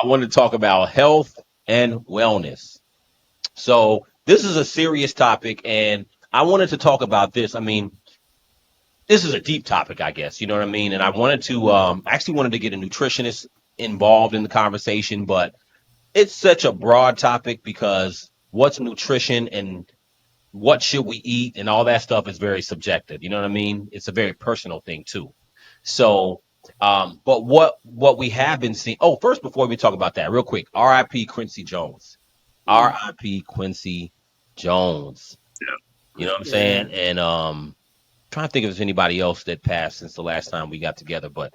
I want to talk about health and wellness. So this is a serious topic, and I wanted to talk about this. I mean, this is a deep topic, I guess. You know what I mean? And I wanted to actually wanted to get a nutritionist involved in the conversation, but it's such a broad topic because what's nutrition and what should we eat and all that stuff is very subjective. You know what I mean? It's a very personal thing too. So, but what we have been seeing. Oh, first before we talk about that, real quick, R.I.P. Quincy Jones. R.I.P. Quincy Jones. You know what I'm Yeah. saying? And trying to think if there's anybody else that passed since the last time we got together, but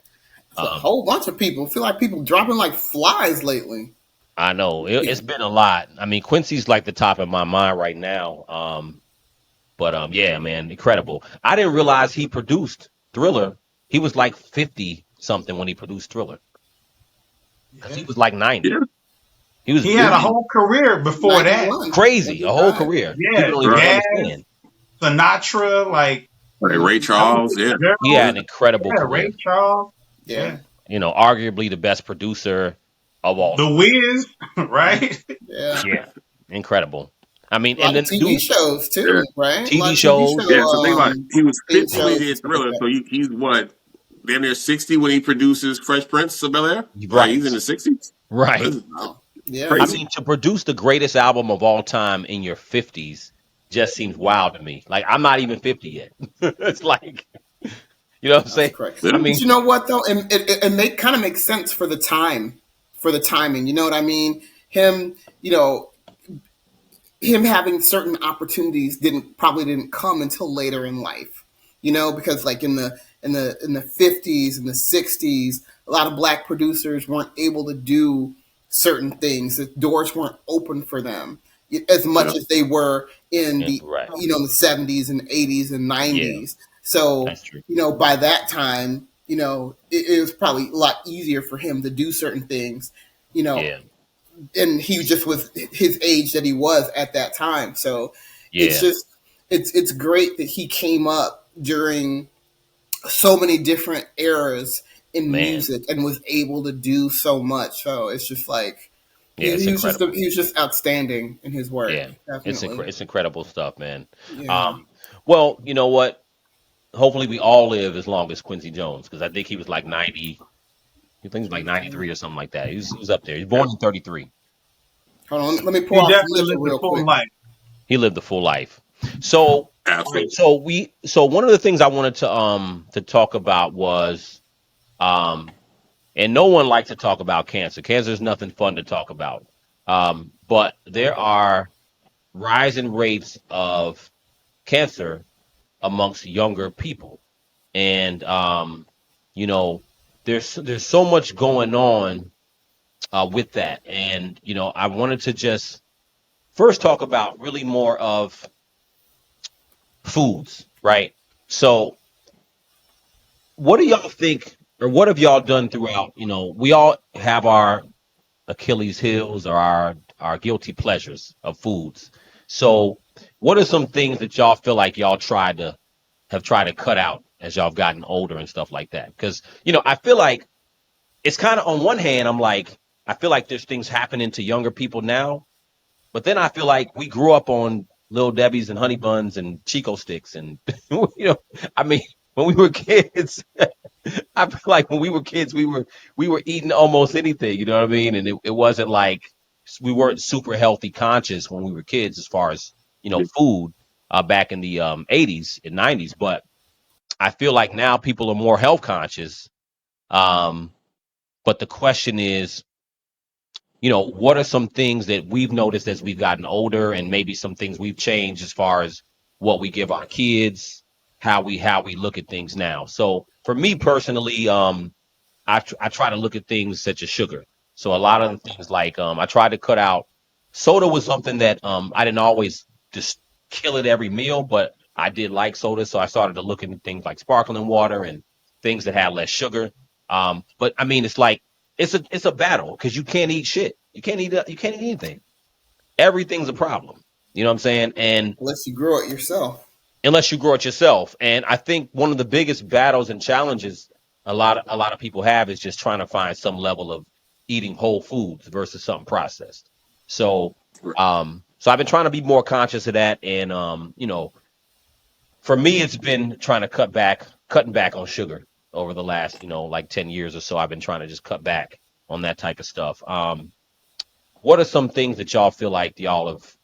It's a um, whole bunch of people. I feel like people dropping like flies lately. I know Yeah. it's been a lot. I mean, Quincy's like the top of my mind right now. But yeah, man, incredible. I didn't realize he produced Thriller. He was like 50 something when he produced Thriller because he Yeah. was like 90. Yeah. He was He had a really whole career before that. 91 when crazy, he a whole died. career. Yeah, People don't even Right. Jazz, understand. Sinatra, like Like Ray Ella Charles. Yeah. He had Fitzgerald. an incredible Yeah, career. Ray Charles. Yeah. Yeah, You know, arguably the best producer of all The time. Wiz, right? Yeah. Yeah, incredible. I mean, A and lot of then the TV dude, shows Yeah. too, right? A lot TV of TV shows. Yeah. So show think about it. He was theme 50 when he shows and did stuff like Thriller. that. So he's what? Damn near 60 when he produces Fresh Prince of Bel Air. Right. He's in Right, the 60s. right. This is Oh, yeah. I crazy. mean, to produce the greatest album of all time in your 50s just seems wild to me. Like, I'm not even 50 yet. It's like, you know what I'm That's saying? correct. I Yeah. But mean, you know what though, and it kind of makes sense for the time, for the timing. You know what I mean? Him, you know, him having certain opportunities didn't come until later in life. You know, because like in the 50s and the 60s, a lot of black producers weren't able to do certain things. The doors weren't open for them as Yeah. much as they were in yeah, the right. the 70s and 80s and Yeah, 90s. So, that's true. by that time, it was probably a lot easier for him to do certain things, you know, Yeah, and he just was his age that he was at that time. So it's yeah, just it's great that he came up during so many different eras in man. music and was able to do so much. So it's just like Yeah, it's incredible. he was just outstanding in his work. Yeah, Definitely. it's incredible stuff, man. Yeah. Um, well, you know what? Hopefully, we all live as long as Quincy Jones because I think he was like 90. I think he was like 93 or something like that. He was up there. He was born in 33. Hold on. Let me He pour off some definitely liquor lived a real full quick. life. He lived a full life. So, all right, Absolutely. so one of the things I wanted to talk about was and no one likes to talk about cancer. Cancer is nothing fun to talk about. But there are rising rates of cancer amongst younger people. And you know, there's so much going on with that. And I wanted to just first talk about really more of foods, right? So, what do y'all think, or what have y'all done throughout? We all have our Achilles heels or our guilty pleasures of foods. So, what are some things that y'all feel like y'all tried to cut out as y'all have gotten older and stuff like that? Because I feel like it's kind of on one hand, I feel like there's things happening to younger people now, but then I feel like we grew up on Little Debbie's and Honey Buns and Chico sticks, and I mean, when we were kids, I feel like when we were kids, we were eating almost anything, you know what I mean? And it wasn't like we weren't super healthy conscious when we were kids as far as food back in the 80s and 90s. But I feel like now people are more health conscious. Um, but the question is, what are some things that we've noticed as we've gotten older, and maybe some things we've changed as far as what we give our kids, how we look at things now. So for me personally, I try to look at things such as sugar. So a lot of the things like I tried to cut out soda was something that I didn't always just kill it every meal, but I did like soda, so I started to look into things like sparkling water and things that had less sugar. But I mean, it's like it's a battle because you can't eat shit. You can't eat anything. Everything's a problem. You know what I'm saying? And Unless you grow it yourself. unless you grow it yourself. And I think one of the biggest battles and challenges a lot of people have is just trying to find some level of eating whole foods versus something processed. So, so I've been trying to be more conscious of that. And, for me, it's been trying to cutting back on sugar over the last, like 10 years or so. I've been trying to just cut back on that type of stuff. What are some things that y'all feel like y'all have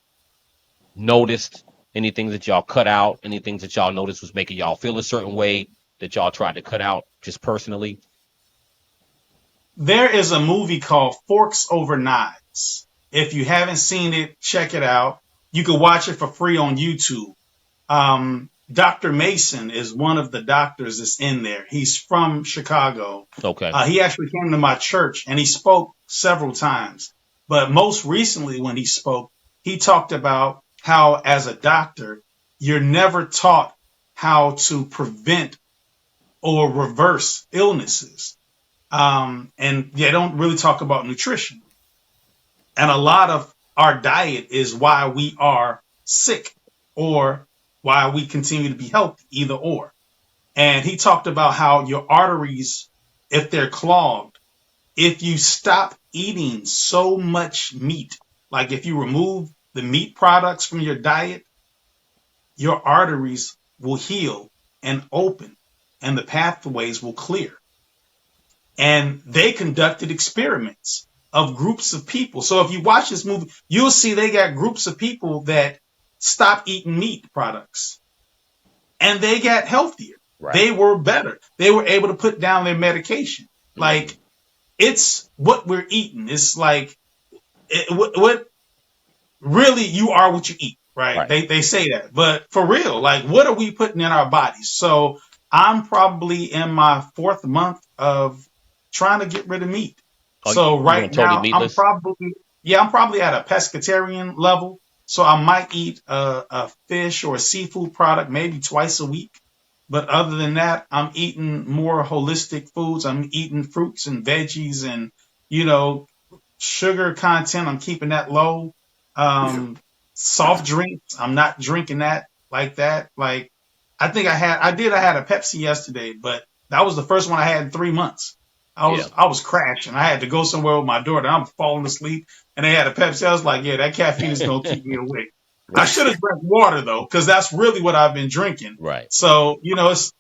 noticed? Anything that y'all cut out? Anything that y'all noticed was making y'all feel a certain way that y'all tried to cut out just personally? There is a movie called Forks Over Knives. If you haven't seen it, check it out. You can watch it for free on YouTube. Dr. Mason is one of the doctors that's in there. He's from Chicago. Okay. He actually came to my church and he spoke several times. But most recently when he spoke, he talked about how as a doctor, you're never taught how to prevent or reverse illnesses. And they don't really talk about nutrition. And a lot of our diet is why we are sick or why we continue to be healthy, either or. And he talked about how your arteries, if they're clogged, if you stop eating so much meat, like if you remove the meat products from your diet, your arteries will heal and open and the pathways will clear. And they conducted experiments of groups of people. So if you watch this movie, you'll see they got groups of people that stop eating meat products and they got healthier. Right. They were better. They were able to put down their medication. Mm-hmm. Like, it's what we're eating. It's like what really you are what you eat, right? They say that, but for real, like, what are we putting in our bodies? So I'm probably in my 4th month of trying to get rid of meat. So right now I'm probably at a pescatarian level. So I might eat a fish or a seafood product maybe twice a week. But other than that, I'm eating more holistic foods. I'm eating fruits and veggies and, sugar content. I'm keeping that low. Soft drinks. I'm not drinking that like that. Like, I had a Pepsi yesterday, but that was the first one I had in 3 months. I was crashing. I had to go somewhere with my daughter. I'm falling asleep and they had a Pepsi. I was like, yeah, that caffeine is going to keep me awake. Right. I should have drank water though, because that's really what I've been drinking. Right. So, it's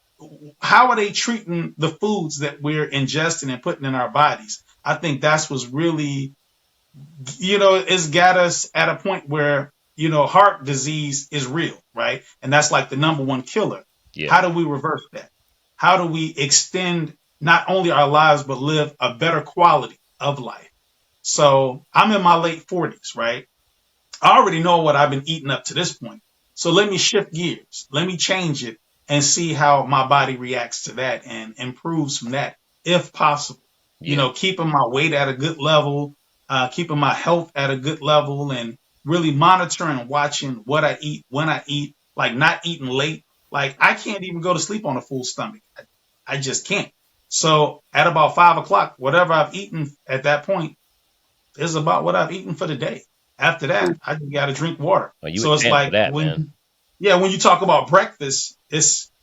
how are they treating the foods that we're ingesting and putting in our bodies? I think that's what's really, it's got us at a point where, heart disease is real, right? And that's like the number one killer. Yeah. How do we reverse that? How do we extend not only our lives, but live a better quality of life? So I'm in my late 40s, right? I already know what I've been eating up to this point. So let me shift gears. Let me change it and see how my body reacts to that and improves from that, if possible. Yeah. Keeping my weight at a good level, keeping my health at a good level, and really monitoring and watching what I eat, when I eat, like not eating late. Like, I can't even go to sleep on a full stomach. I just can't. So at about 5 o'clock, whatever I've eaten at that point is about what I've eaten for the day. After that, I just got to drink water. So it's like when you talk about breakfast,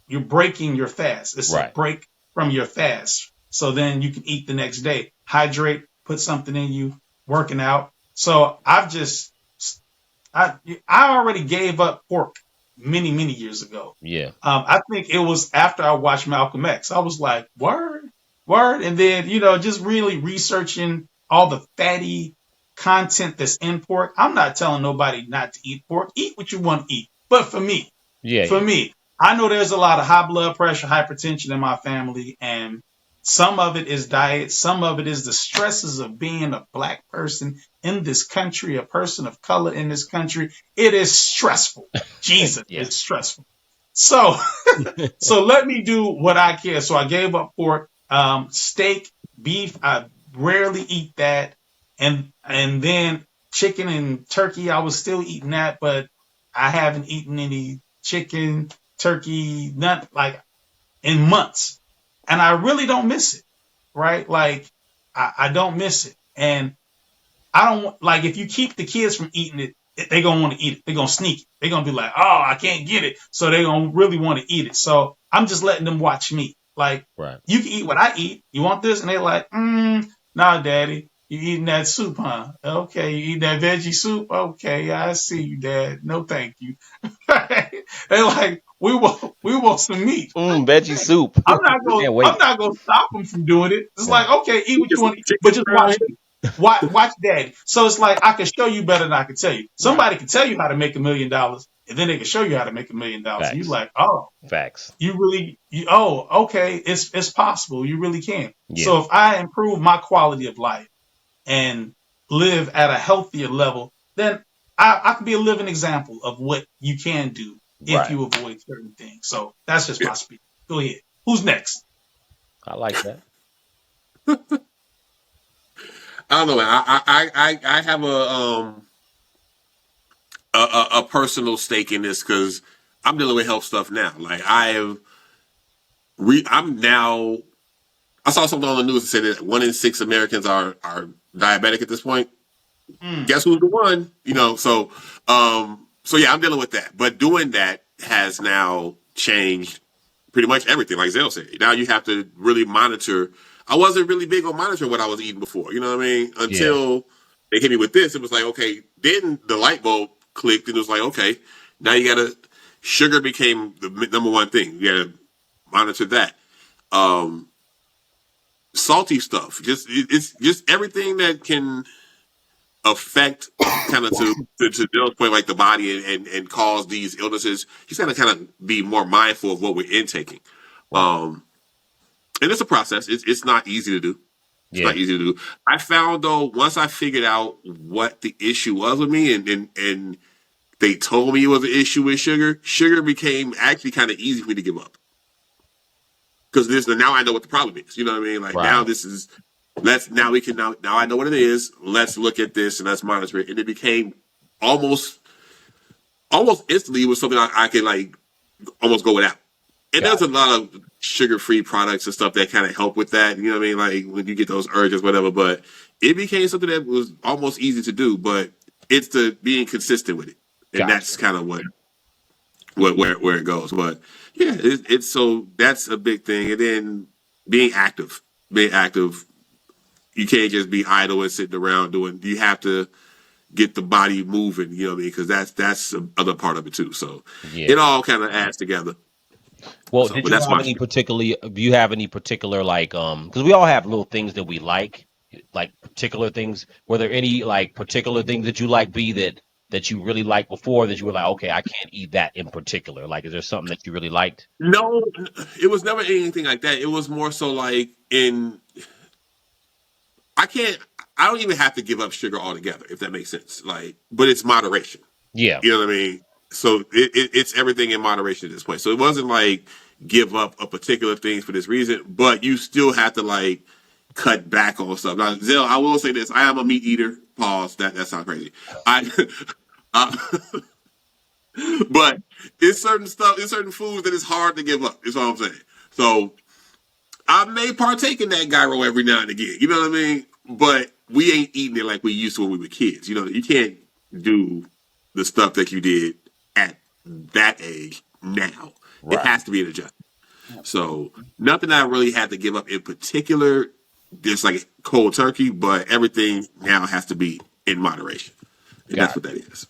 you're breaking your fast. It's a break from your fast. So then you can eat the next day, hydrate, put something in you, working out. So I already gave up pork many, many years ago. Yeah. I think it was after I watched Malcolm X. I was like, word. And then, just really researching all the fatty content that's in pork. I'm not telling nobody not to eat pork. Eat what you want to eat. But for me, I know there's a lot of high blood pressure, hypertension in my family, and some of it is diet. Some of it is the stresses of being a Black person in this country, a person of color in this country. It is stressful. Jesus, it's stressful. So, so let me do what I can. So I gave up pork, steak, beef. I rarely eat that. And then chicken and turkey, I was still eating that, but I haven't eaten any chicken, turkey, not like in months. And I really don't miss it, right? Like, I don't miss it. And I don't, like, if you keep the kids from eating it, they're going to want to eat it. They're going to sneak it. They're going to be like, oh, I can't get it. So they're going to really want to eat it. So I'm just letting them watch me. Like, you can eat what I eat. You want this? And they're like, nah, daddy. You eating that soup, huh? Okay, you eating that veggie soup? Okay, I see you, Dad. No, thank you. They're like, we want some meat. Veggie soup. Can't I'm wait. not gonna stop them from doing it. It's Yeah. like, okay, eat what Get you some want to eat, but chicken just around watch here. me. Watch Daddy. So it's like I can show you better than I can tell you. Right. Somebody can tell you how to make $1,000,000, and then they can show you how to make $1,000,000. And you're Facts. like, oh, Facts. okay, it's possible. You really can. Yeah. So if I improve my quality of life and live at a healthier level, then I can be a living example of what you can do if Right. you avoid certain things. So that's just my speech. Go ahead. Who's next? I like that. I don't know. I have a personal stake in this because I'm dealing with health stuff now. Like I'm now. I saw something on the news that said that 1 in 6 Americans are diabetic at this point. Mm. Guess who's the one? So yeah, I'm dealing with that. But doing that has now changed pretty much everything. Like Zell said, now you have to really monitor. I wasn't really big on monitoring what I was eating before. You know what I mean? Yeah. Until they hit me with this, it was like, okay. Then the light bulb clicked, and it was like, okay, now you gotta. Sugar became the number one thing. You gotta monitor that. Salty stuff. It's just everything that can affect kind of to Bill's point, like the body and cause these illnesses. He's got to kind of be more mindful of what we're intaking. Right. And it's a process. It's not easy to do. It's Yeah. not easy to do. I found though, once I figured out what the issue was with me and they told me it was an issue with sugar became actually kind of easy for me to give up. Because now I know what the problem is. You know what I mean? Like now Right. this is now I know what it is. Let's look at this and let's monitor it. And it became almost instantly it was something I could like almost go without. And Got there's a lot of sugar-free products and stuff that kind of help with that. You know what I mean? Like when you get those urges, whatever. But it became something that was almost easy to do. But it's the being consistent with it, and Gotcha. that's kind of where it goes. But yeah, it's so that's a big thing. And then being active. You can't just be idle and sitting around doing. You have to get the body moving. You know what I mean? Because that's the other part of it too. So Yeah. it all kind of adds together. Well, So, did but you that's have my any particularly? Do you have any particular like because we all have little things that we like particular things. Were there any like particular things that you like that you really liked before that you were like, okay, I can't eat that in particular? Like, is there something that you really liked? No, it was never anything like that. It was more so like I can't. I don't even have to give up sugar altogether, if that makes sense. Like, but it's moderation. Yeah. You know what I mean? So it's everything in moderation at this point. So it wasn't like give up a particular thing for this reason, but you still have to like cut back on stuff. Now, Zell, I will say this: I am a meat eater. Pause. That sounds crazy. I, uh, but it's certain foods that it's hard to give up. Is what I'm saying. So I may partake in that gyro every now and again. You know what I mean? But we ain't eating it like we used to when we were kids. You know, you can't do the stuff that you did at that age now. It Right. has to be an adjustment. So nothing I really had to give up in particular, just like cold turkey, but everything now has to be in moderation. And that's Got what it. that is.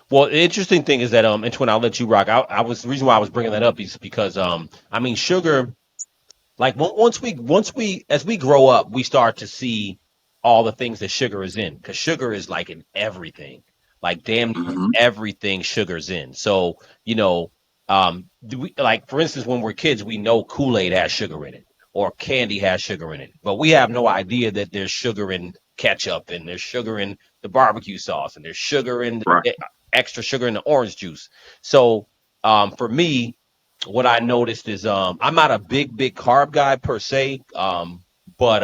Well, the interesting thing is that Antoine, I'll let you rock. The reason why I was bringing that up is because I mean sugar. Like once we as we grow up, we start to see all the things that sugar is in because sugar is like in everything, like damn near Mm-hmm. everything sugar's in. So like for instance, when we're kids, we know Kool-Aid has sugar in it or candy has sugar in it, but we have no idea that there's sugar in ketchup and there's sugar in the barbecue sauce and there's sugar in Right. extra sugar in the orange juice. So for me what I noticed is I'm not a big carb guy per se, but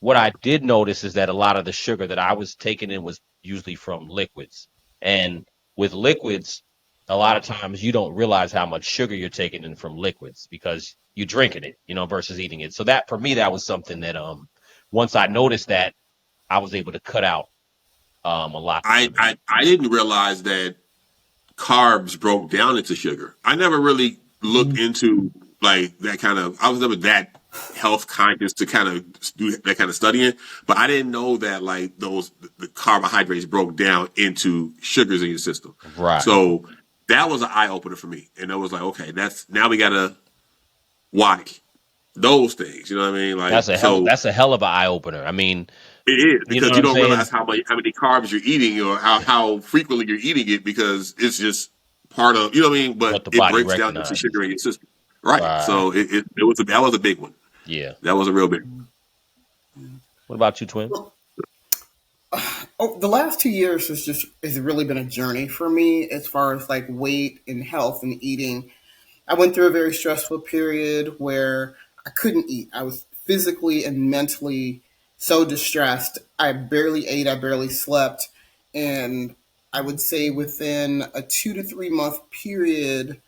what I did notice is that a lot of the sugar that I was taking in was usually from liquids, and with liquids, a lot of times you don't realize how much sugar you're taking in from liquids because you're drinking it, versus eating it. So that for me, that was something that once I noticed that, I was able to cut out a lot. I didn't realize that carbs broke down into sugar. I never really looked into like that kind of. I was never that health conscious to kind of do that kind of studying, but I didn't know that like the carbohydrates broke down into sugars in your system. Right. So that was an eye opener for me, and it was like, okay, that's now we gotta watch those things. You know what I mean? Like so. That's a hell of an eye opener. I mean, It is you know because what you I'm don't saying? realize how many carbs you're eating or how frequently you're eating it because it's just part of, you know what I mean. But What the it body breaks down into recognizes. sugar in your system, right? Right. So that was a big one. Yeah. That was a real big one. What about you, twin? Oh, the last 2 years has really been a journey for me as far as like weight and health and eating. I went through a very stressful period where I couldn't eat. I was physically and mentally so distressed. I barely ate, I barely slept. And I would say within a 2 to 3 month period,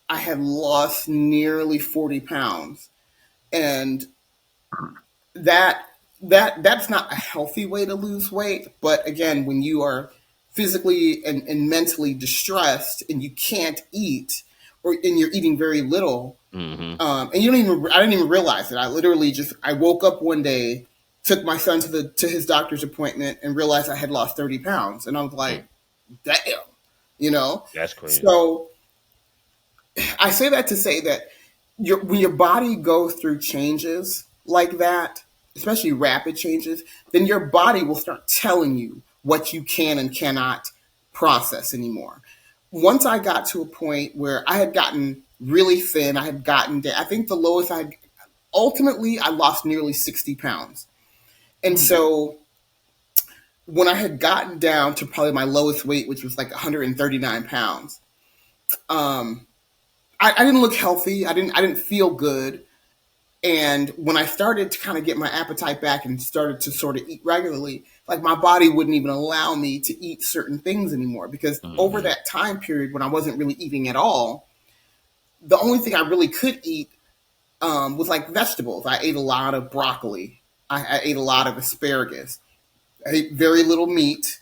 I had lost nearly 40 pounds. And that that's not a healthy way to lose weight. But again, when you are physically and mentally distressed and you can't eat, and you're eating very little, Mm-hmm. and you don't even I didn't even realize it. I literally just I woke up one day, took my son to his doctor's appointment, and realized I had lost 30 pounds, and I was like, damn, you know. That's crazy. So I say that to say that when your body goes through changes like that, especially rapid changes, then your body will start telling you what you can and cannot process anymore. Once I got to a point where I had gotten really thin, I had gotten down, I think the lowest ultimately I lost nearly 60 pounds. And so when I had gotten down to probably my lowest weight, which was like 139 pounds, I didn't look healthy. I didn't feel good. And when I started to kind of get my appetite back and started to sort of eat regularly, like my body wouldn't even allow me to eat certain things anymore because over Mm-hmm. that time period when I wasn't really eating at all, the only thing I really could eat was like vegetables. I ate a lot of broccoli. I ate a lot of asparagus. I ate very little meat.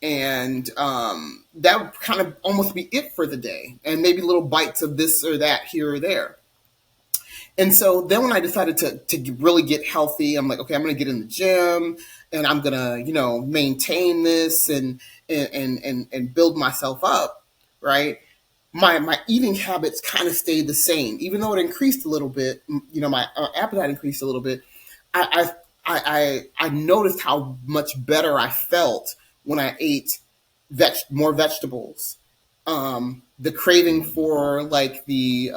And that would kind of almost be it for the day. And maybe little bites of this or that here or there. And so then when I decided to really get healthy, I'm like, okay, I'm going to get in the gym and I'm going to, maintain this and build myself up, right? My eating habits kind of stayed the same, even though it increased a little bit. My appetite increased a little bit. I noticed how much better I felt when I ate more vegetables. The craving for like the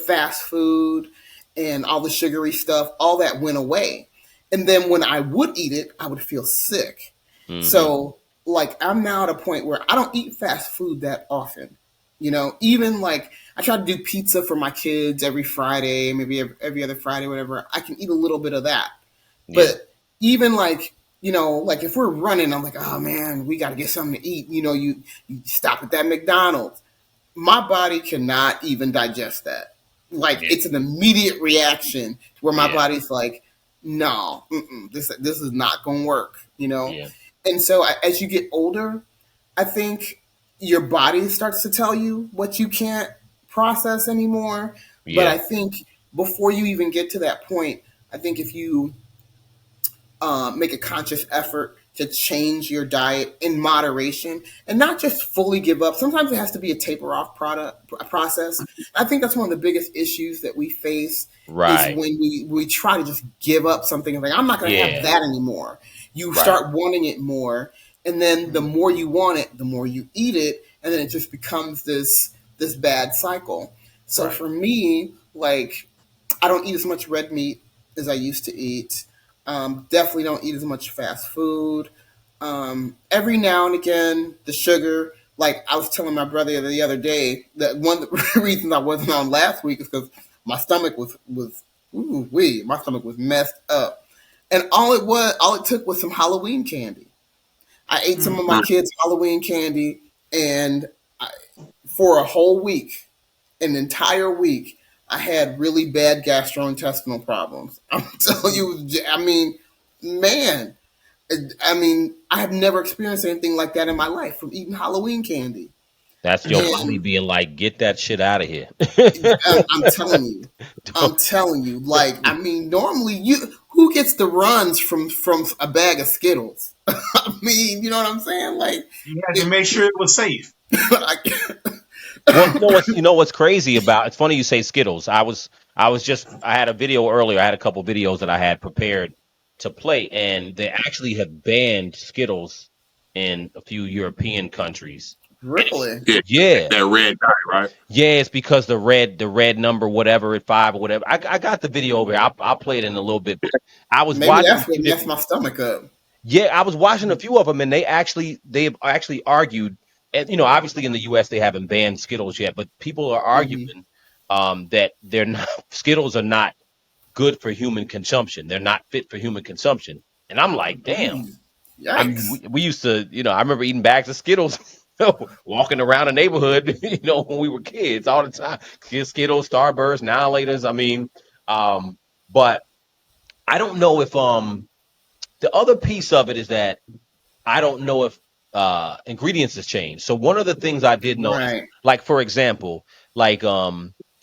fast food and all the sugary stuff, all that went away. And then when I would eat it, I would feel sick. Mm-hmm. So like I'm now at a point where I don't eat fast food that often. Even like I try to do pizza for my kids every Friday, maybe every other Friday, whatever. I can eat a little bit of that. Yeah. But even like, like if we're running, I'm like, oh man, we got to get something to eat. You stop at that McDonald's. My body cannot even digest that. Like Yeah. it's an immediate reaction where my Yeah. body's like, no, this is not going to work. Yeah. And so as you get older, I think your body starts to tell you what you can't process anymore. But Yeah. I think before you even get to that point, I think if you make a conscious effort to change your diet in moderation and not just fully give up. Sometimes it has to be a taper off process. I think that's one of the biggest issues that we face is Right. when we try to just give up something like I'm not going to have Yeah. that anymore. You Right. start wanting it more, and then the more you want it, the more you eat it, and then it just becomes this bad cycle. So Right. for me, like I don't eat as much red meat as I used to eat. Definitely don't eat as much fast food. Every now and again, the sugar. Like I was telling my brother the other day that one of the reasons I wasn't on last week is because my stomach was ooh wee, my stomach was messed up, and all it took was some Halloween candy. I ate some of my kids' Halloween candy, and for a whole week, an entire week, I had really bad gastrointestinal problems. I'm telling you, I mean, man, I mean, I have never experienced anything like that in my life from eating Halloween candy. That's your body And being like, get that shit out of here. I'm telling you, I'm telling you, like, I mean, normally who gets the runs from a bag of Skittles? I mean, you know what I'm saying? Like, You had to it, make sure it was safe. like, Well, you know what's crazy about it's funny you say Skittles. I had a video earlier. I had a couple videos that I had prepared to play, and they actually have banned Skittles in a few European countries. And it's really, Yeah, yeah. that red dye, right? Yeah, it's because the red number, whatever at 5 or whatever. I got the video over here. I'll play it in a little bit. But I was maybe watching a that's few what messed different my stomach up. yeah, I was watching a few of them, and they've actually argued, and obviously in the U.S. they haven't banned Skittles yet, but people are Hmm. arguing that they're not Skittles are not good for human consumption. They're not fit for human consumption, and I'm like, damn. Ooh, I mean, we, yikes! we used to, I remember eating bags of Skittles, walking around the neighborhood, when we were kids all the time. Skittles, Starburst, now laters. I mean, but I don't know if the other piece of it is that I don't know if ingredients has changed. So one of the things I did notice, Right, like for example, like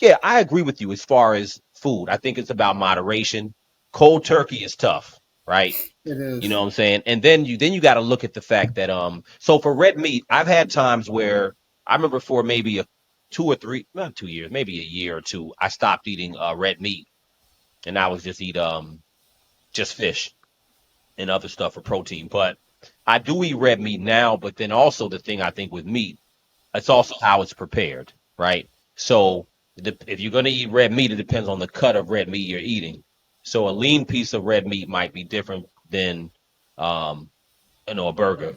yeah, I agree with you as far as food. I think it's about moderation. Cold turkey is tough, right? it You know is. what I'm saying? And then you got to look at the fact that so for red meat, I've had times where I remember for maybe a 2 or 3, not 2 years, maybe a year or two, I stopped eating red meat and I was just eat just fish and other stuff for protein. But I do eat red meat now, but then also the thing I think with meat, it's also how it's prepared, right? So if you're going to eat red meat, it depends on the cut of red meat you're eating. So a lean piece of red meat might be different than um, a burger,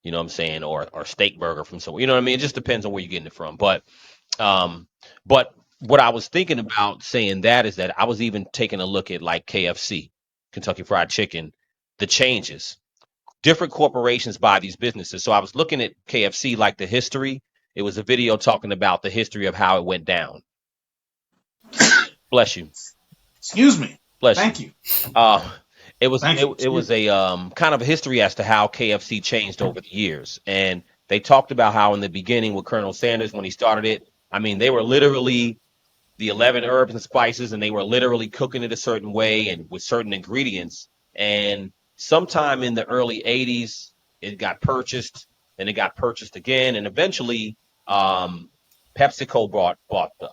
you know what I'm saying, or steak burger from somewhere. You know what I mean? It just depends on where you're getting it from. Um, but what I was thinking about saying that is that I was even taking a look at like KFC, Kentucky Fried Chicken, the changes different corporations buy these businesses. So I was looking at KFC, like the history. It was a video talking about the history of how it went down. Bless you, Excuse me. bless you. Thank you. Uh, it was Thank it, you. it Excuse was me. a kind of a history as to how KFC changed over the years, and they talked about how in the beginning with Colonel Sanders when he started it. I mean, they were literally the 11 herbs and spices, and they were literally cooking it a certain way and with certain ingredients. And sometime in the early 80s, it got purchased, and it got purchased again, and eventually, PepsiCo bought the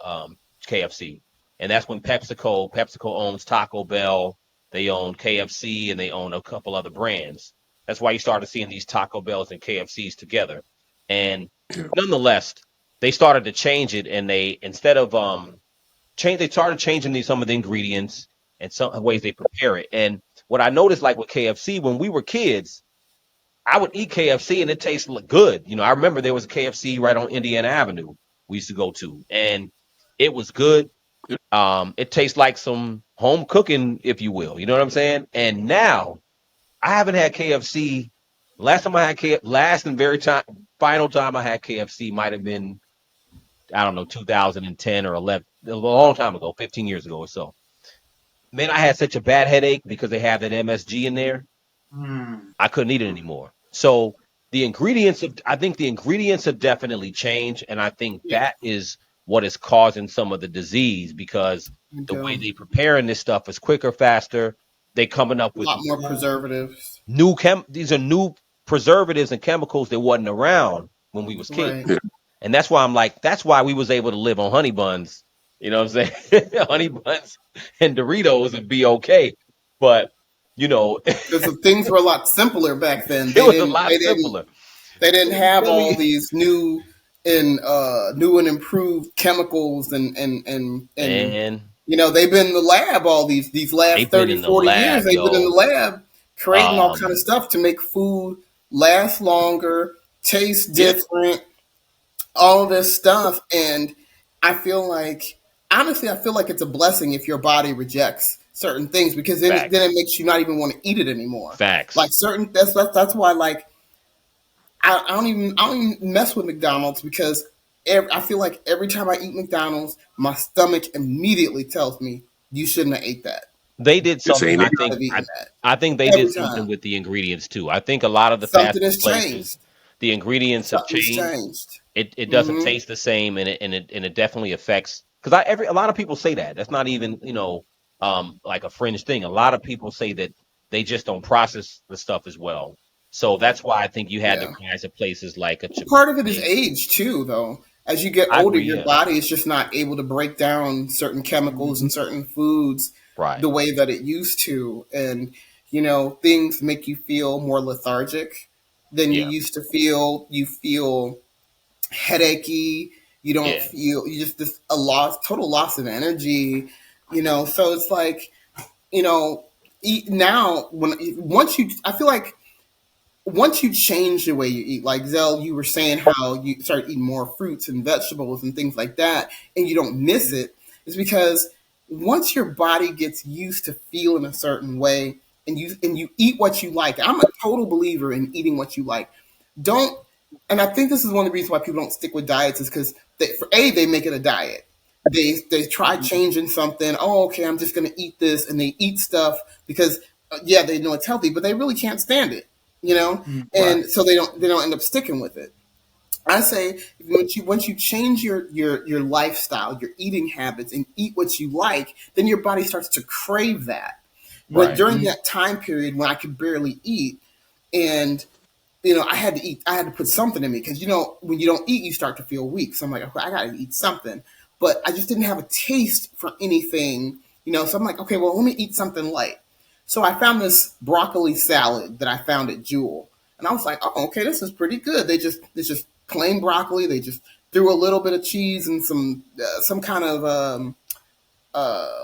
KFC, and that's when PepsiCo owns Taco Bell, they own KFC, and they own a couple other brands. That's why you started seeing these Taco Bells and KFCs together. And Yeah. nonetheless, they started to change it, and they started changing some of the ingredients and some ways they prepare it. And what I noticed, like with KFC, when we were kids, I would eat KFC and it tasted good. I remember there was a KFC right on Indiana Avenue we used to go to, and it was good. It tastes like some home cooking, if you will. You know what I'm saying? And now I haven't had KFC. Last time I had last and very final time I had KFC might have been, I don't know, 2010 or 11, a long time ago, 15 years ago or so. Man, I had such a bad headache because they have that MSG in there. Mm. I couldn't eat it anymore. So I think the ingredients have definitely changed, and I think Yeah, that is what is causing some of the disease because you the way do. they preparing this stuff is quicker, faster. They coming up A with lot more preservatives. these are new preservatives and chemicals that wasn't around when we was kids. Right. Yeah. And that's why I'm like, that's why we was able to live on honey buns. You know what I'm saying? Honey buns and Doritos and be okay. But you know, Because the things were a lot simpler back then. it They was a didn't. lot They didn't. simpler. They didn't You have feel all me? these new and improved chemicals and Man, they've been in the lab all these last they've been 30, in the 40 years. lab, They've been in the yo. lab creating all kind of Um, stuff to make food last longer, taste yeah, different, all this stuff. And I feel like, honestly, I feel like it's a blessing if your body rejects certain things, because then it facts, makes you not even want to eat it anymore. Like facts. certain that's why, like, I don't even mess with McDonald's, because I feel like every time I eat McDonald's, my stomach immediately tells me you shouldn't have ate that. They did This something. ain't You it. I should not think. have eaten that. I think they did Every something time with the ingredients too. I think a lot of the fast something food has places, changed, the ingredients have something's changed. changed. It doesn't Hmm. taste the same, and it definitely affects. Because a lot of people say that. That's not even like a fringe thing. A lot of people say that they just don't process the stuff as well. So that's why I think you had the Yeah. rise of places like a Part of it is Chipotle. age too, though. As you get I older, agree. your Yeah. body is just not able to break down certain chemicals Mhm. and certain foods Right. the way that it used to, and things make you feel more lethargic than you Yeah. used to feel. You feel headachy. You don't Yeah. feel you just this a loss, total loss of energy. So it's like eat now when once you, I feel like once you change the way you eat, like Zell, you were saying how you start eating more fruits and vegetables and things like that, and you don't miss it, is because once your body gets used to feeling a certain way, and you eat what you like. I'm a total believer in eating what you like. Don't, and I think this is one of the reasons why people don't stick with diets is because they make it a diet. They try changing something. Oh, okay, I'm just going to eat this, and they eat stuff because yeah, they know it's healthy, but they really can't stand it, Right. and so they don't end up sticking with it. I say once you change your lifestyle, your eating habits, and eat what you like, then your body starts to crave that. But Right. during that time period when I could barely eat, and I had to eat. I had to put something in me because when you don't eat, you start to feel weak. So I'm like, okay, I got to eat something. But I just didn't have a taste for anything. So I'm like, okay, well, let me eat something light. So I found this broccoli salad that I found at Jewel, and I was like, oh, okay, this is pretty good. It's just plain broccoli. They just threw a little bit of cheese and some kind of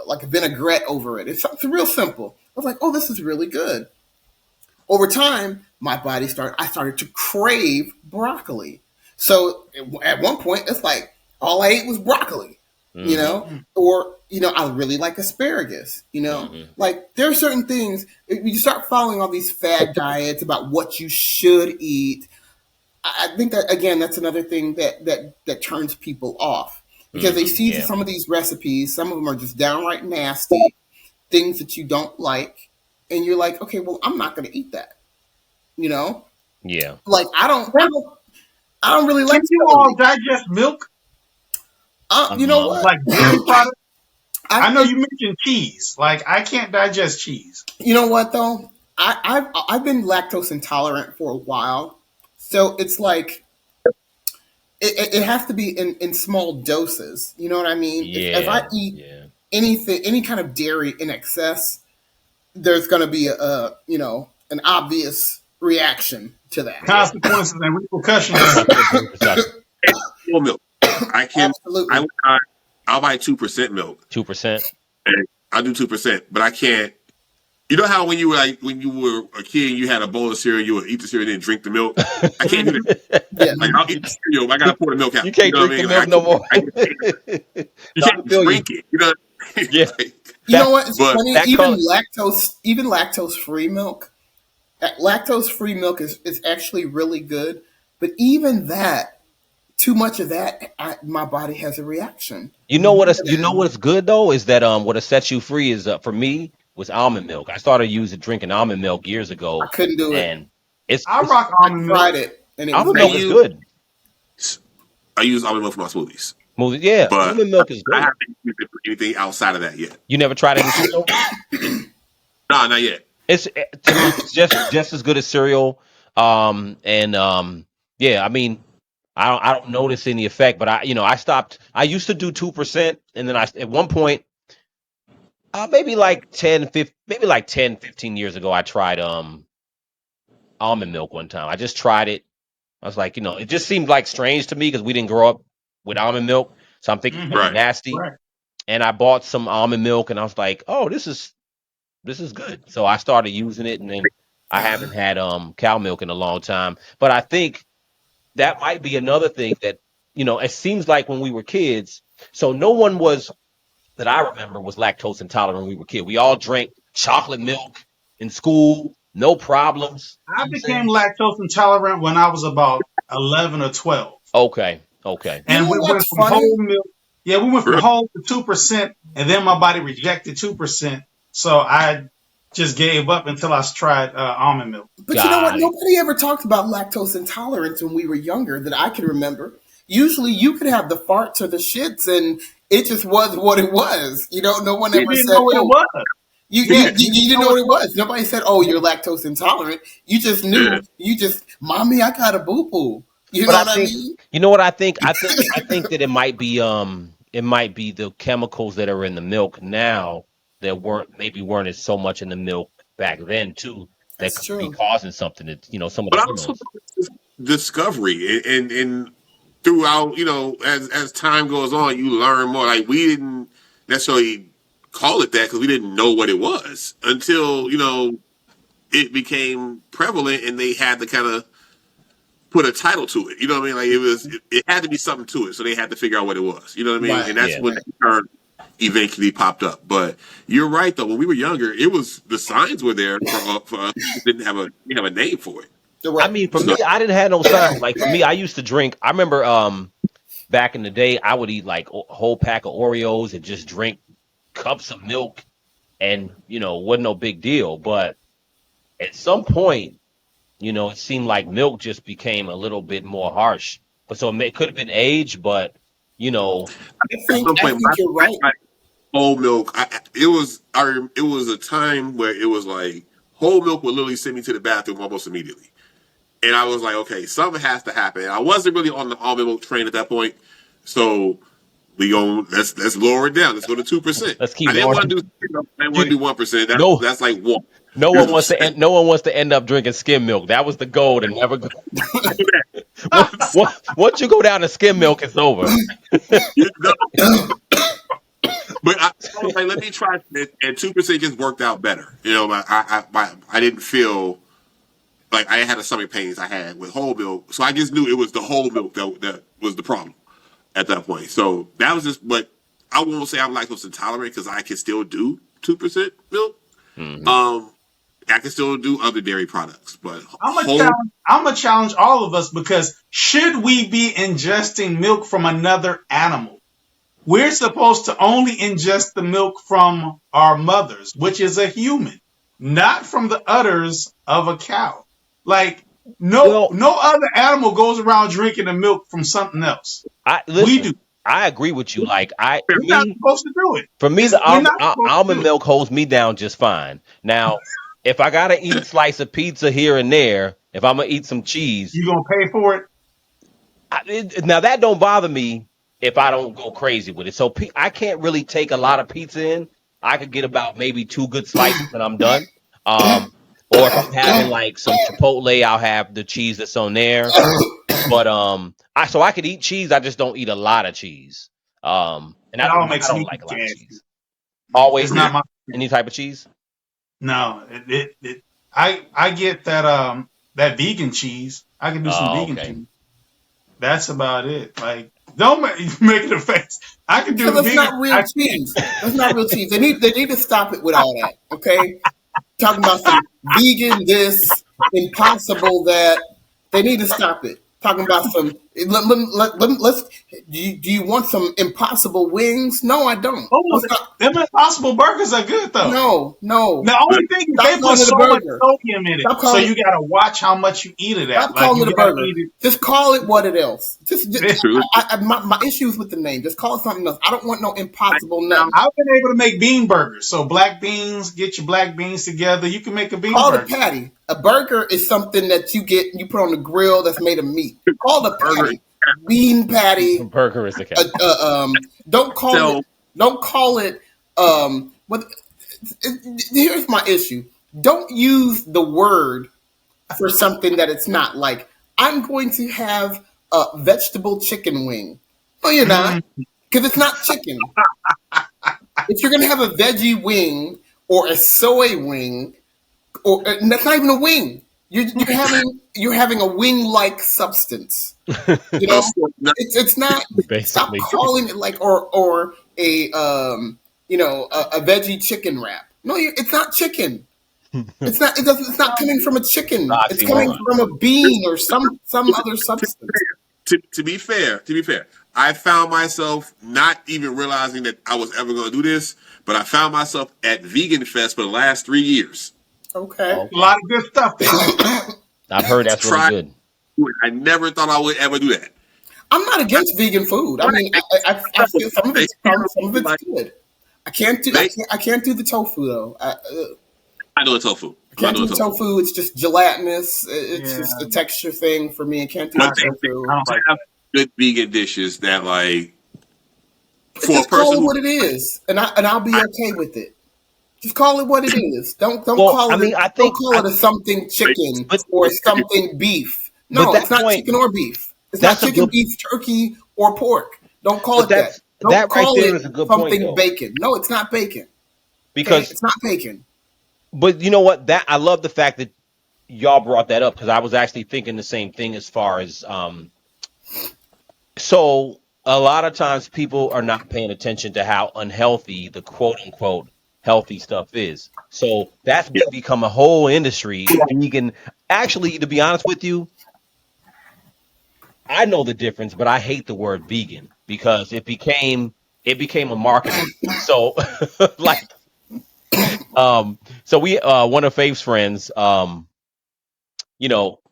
like a vinaigrette over it. It's real simple. I was like, oh, this is really good. Over time, I started to crave broccoli. So at one point, it's like all I ate was broccoli, Mm-hmm. or I really like asparagus, Mm-hmm. like there are certain things you start following all these fad diets about what you should eat. I think that again, that's another thing that turns people off because they Mm-hmm. see Yeah. some of these recipes. Some of them are just downright nasty, things that you don't like, and you're like, okay, well, I'm not going to eat that. You know, Yeah. like I don't really Can like you all celery. digest milk, You know Um. what? like dairy products? I I know think you mentioned cheese. Like I can't digest cheese. you know what though. I've been lactose intolerant for a while, so it's like it has to be in small doses. You know what I mean? If I Yeah. eat Yeah. anything, any kind of dairy in excess, there's going to be an obvious reaction to that. Yeah. Consequences and repercussions. Consequences and repercussions. Full milk. I can. I Absolutely. I'll buy 2% milk. 2%. And I'll do 2%, but I can't. You know how when you were a kid, you had a bowl of cereal, you would eat the cereal and then drink the milk. I can't do that. Yeah. Like I'll eat the cereal, but I gotta pour the milk out. You You can't know what I drink the mean? Like milk no more. I can't. You No, I can't feel you. drink it. You know. Yeah. Like, You know That what? It's but funny. that Even color. lactose free milk. Lactose free milk is actually really good, but even that, too much of that, my body has a reaction. You know what's good though is that what sets you free is for me was almond milk. I started using drinking almond milk years I ago, couldn't do it. and it's I it's rock I almond milk. tried it and it was almond I milk not. is use good. I use almond milk for my smoothies, Yeah, but almond milk is I great. haven't used it for anything outside of that yet. You never tried it in cereal? Nah, not yet. It's to me, it's just as good as cereal. And yeah, I mean, I don't notice any effect, but I stopped. I used to do 2%, and then at one point, maybe like 10, 15 years ago, I tried almond milk one time. I just tried it. I was like, it just seemed like strange to me because we didn't grow up with almond milk, so I'm thinking it's gonna be Hmm. Right. nasty. Right. And I bought some almond milk, and I was like, oh, this is good. So I started using it, and then I haven't had cow milk in a long time. But I think that might be another thing that it seems like when we were kids, so no one was that I remember was lactose intolerant when we were kids. We all drank chocolate milk in school, no problems. You I know what I'm became saying? lactose intolerant when I was about 11 or 12. Okay, okay. You And know we went what's from funny? whole milk. Yeah, we went from Really? whole to 2%, and then my body rejected 2%. So I just gave up until I tried almond milk. But you know what? Got it. Nobody ever talked about lactose intolerance when we were younger that I can remember. usually you could have the farts or the shits, and it just was what it was. No one You ever didn't said, know what it "Oh, was. you didn't know what it was." Nobody said, "Oh, you're lactose intolerant." You just knew. You just, mommy, I got a boo boo. You But know I what I think mean? you know what I think. I think that it might be the chemicals that are in the milk now that weren't as so much in the milk back then too. That That's could be true. causing something that some of But the also hormones. discovery and throughout, as time goes on, you learn more. Like we didn't necessarily call it that because we didn't know what it was until it became prevalent and they had to kind of put a title to it. You know what I mean? Like it had to be something to it, so they had to figure out what it was. You know what I mean? Right. And that's Yeah. when Right. the term eventually popped up. But you're right though. When we were younger, it was the signs were there for us. We didn't have a name for it. You're I right. mean, for So me, I didn't have no signs. Like for me, I used to drink. I remember back in the day, I would eat like a whole pack of Oreos and just drink cups of milk, and wasn't no big deal. But at some point, it seemed like milk just became a little bit more harsh. But so it could have been age, but you know, I at think some I point, think you're right. my whole milk. It was a time where it was like whole milk would literally send me to the bathroom almost immediately, and I was like, okay, something has to happen. I wasn't really on the almond milk train at that point, so let's lower it down. Let's go to 2%. let's I keep didn't want Lawrence. to do I didn't want to You do 1%. no, That's like one. no You know one what I'm wants to saying? end. No one wants to end up drinking skim milk. That was the goal to never go. Once you go down to skim milk, it's over. You know? But I was like, let me try this, and 2% just worked out better. I didn't feel like I had the stomach pains I had with whole milk, so I just knew it was the whole milk that was the problem at that point. So that was just. But I won't say I'm lactose intolerant because I can still do 2% milk. Mhm. Um, I can still do other dairy products, but I'm gonna whole. challenge. I'm gonna challenge all of us because should we be ingesting milk from another animal? We're supposed to only ingest the milk from our mothers, which is a human, not from the udders of a cow. Like Well, no other animal goes around drinking the milk from something else. I We do. listen. I agree with you. Like for We're not me, supposed to do it. for me, the We're not supposed to almond do it. milk holds me down just fine. Now, if I gotta eat a slice of pizza here and there, if I'm gonna eat some cheese, You gonna pay for it? now that don't bother me if I don't go crazy with it. So I can't really take a lot of pizza in. I could get about maybe two good slices and I'm done. Um, or if I'm having like some Chipotle, I'll have the cheese that's on there. But I could eat cheese. I just don't eat a lot of cheese. And It I all don't I makes don't me like a lot of gassy. cheese. Always It's not my. any type of cheese. No, I get that vegan cheese. I can do some Oh, vegan okay. cheese. That's about it. Like don't make it a face. I can do Because the that's vegan. not real I can't. cheese. That's not real cheese. They need to stop it with all that. Okay, talking about some vegan this, impossible that. They need to stop it. Talking about some. Let's. Do you want some impossible wings? No, I don't. Oh, Let's not. them Impossible burgers are good though. No, no. The only thing is Stop they put calling it a so much burger. sodium in it, Stop so calling it. you gotta watch how much you eat of that. Stop Like calling you it a gotta burger. eat Just call it what it is. it. True. My issues with the name. Just call it something else. I don't want no impossible nothing. I've been able to make bean burgers. So black beans, get your black beans together. You can make a bean Call it a burger. patty. A burger is something that you put on the grill that's made of meat. Call it a Burger. patty. Bean patty. Burger is the Uh, cat. uh, um, don't call So it. Don't call it. What? Here's my issue. Don't use the word for something that it's not. Like, I'm going to have a vegetable chicken wing. No, you're not, Mm, because it's not chicken. If you're gonna have a veggie wing or a soy wing, or and that's not even a wing. You're having a wing-like substance. You know, it's not. Stop Basically. calling it like or a a veggie chicken wrap. No, it's not chicken. It's not. It's not coming from a chicken. It's coming Oxymoron. from a bean or some other substance. to be fair, I found myself not even realizing that I was ever going to do this, but I found myself at Vegan Fest for the last 3 years. Okay. a lot of good stuff there. I've heard that's really Try. good. I never thought I would ever do that. I'm not against vegan food. I mean, I feel some of They it's like good. they. I can't do the tofu though. I know it's tofu. I I'm not can't do doing the tofu. tofu. It's just gelatinous. It's Yeah, just a texture thing for me. I can't do the But I tofu. don't like have good vegan dishes that like for a Just call person it who what it is, and I'll be okay with it. Just call it what it is. Well, I mean, I Don't think, call it a something chicken but or something beef. but No, it's that not point, chicken or beef. It's not that's a chicken, good, beef, turkey, or pork. Don't call but it that. that's Don't that right call there it is a good point something though, bacon. No, it's not bacon. Okay, because it's not bacon. but you know what? That I love the fact that y'all brought that up because I was actually thinking the same thing as far as so a lot of times people are not paying attention to how unhealthy the quote unquote healthy stuff is. So that's yeah, become a whole industry. Vegan, actually, to be honest with you, I know the difference, but I hate the word vegan because it became a marketing. So like so we one of Faith's friends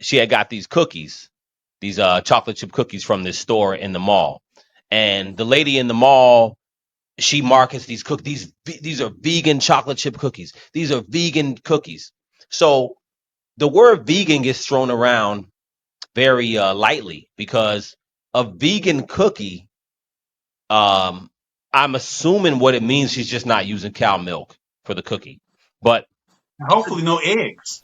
she had got these cookies, these chocolate chip cookies from this store in the mall. And the lady in the mall, she markets these cookies. These are vegan chocolate chip cookies. These are vegan cookies. So the word vegan gets thrown around very lightly because a vegan cookie, um, I'm assuming what it means she's just not using cow milk for the cookie. But hopefully no eggs.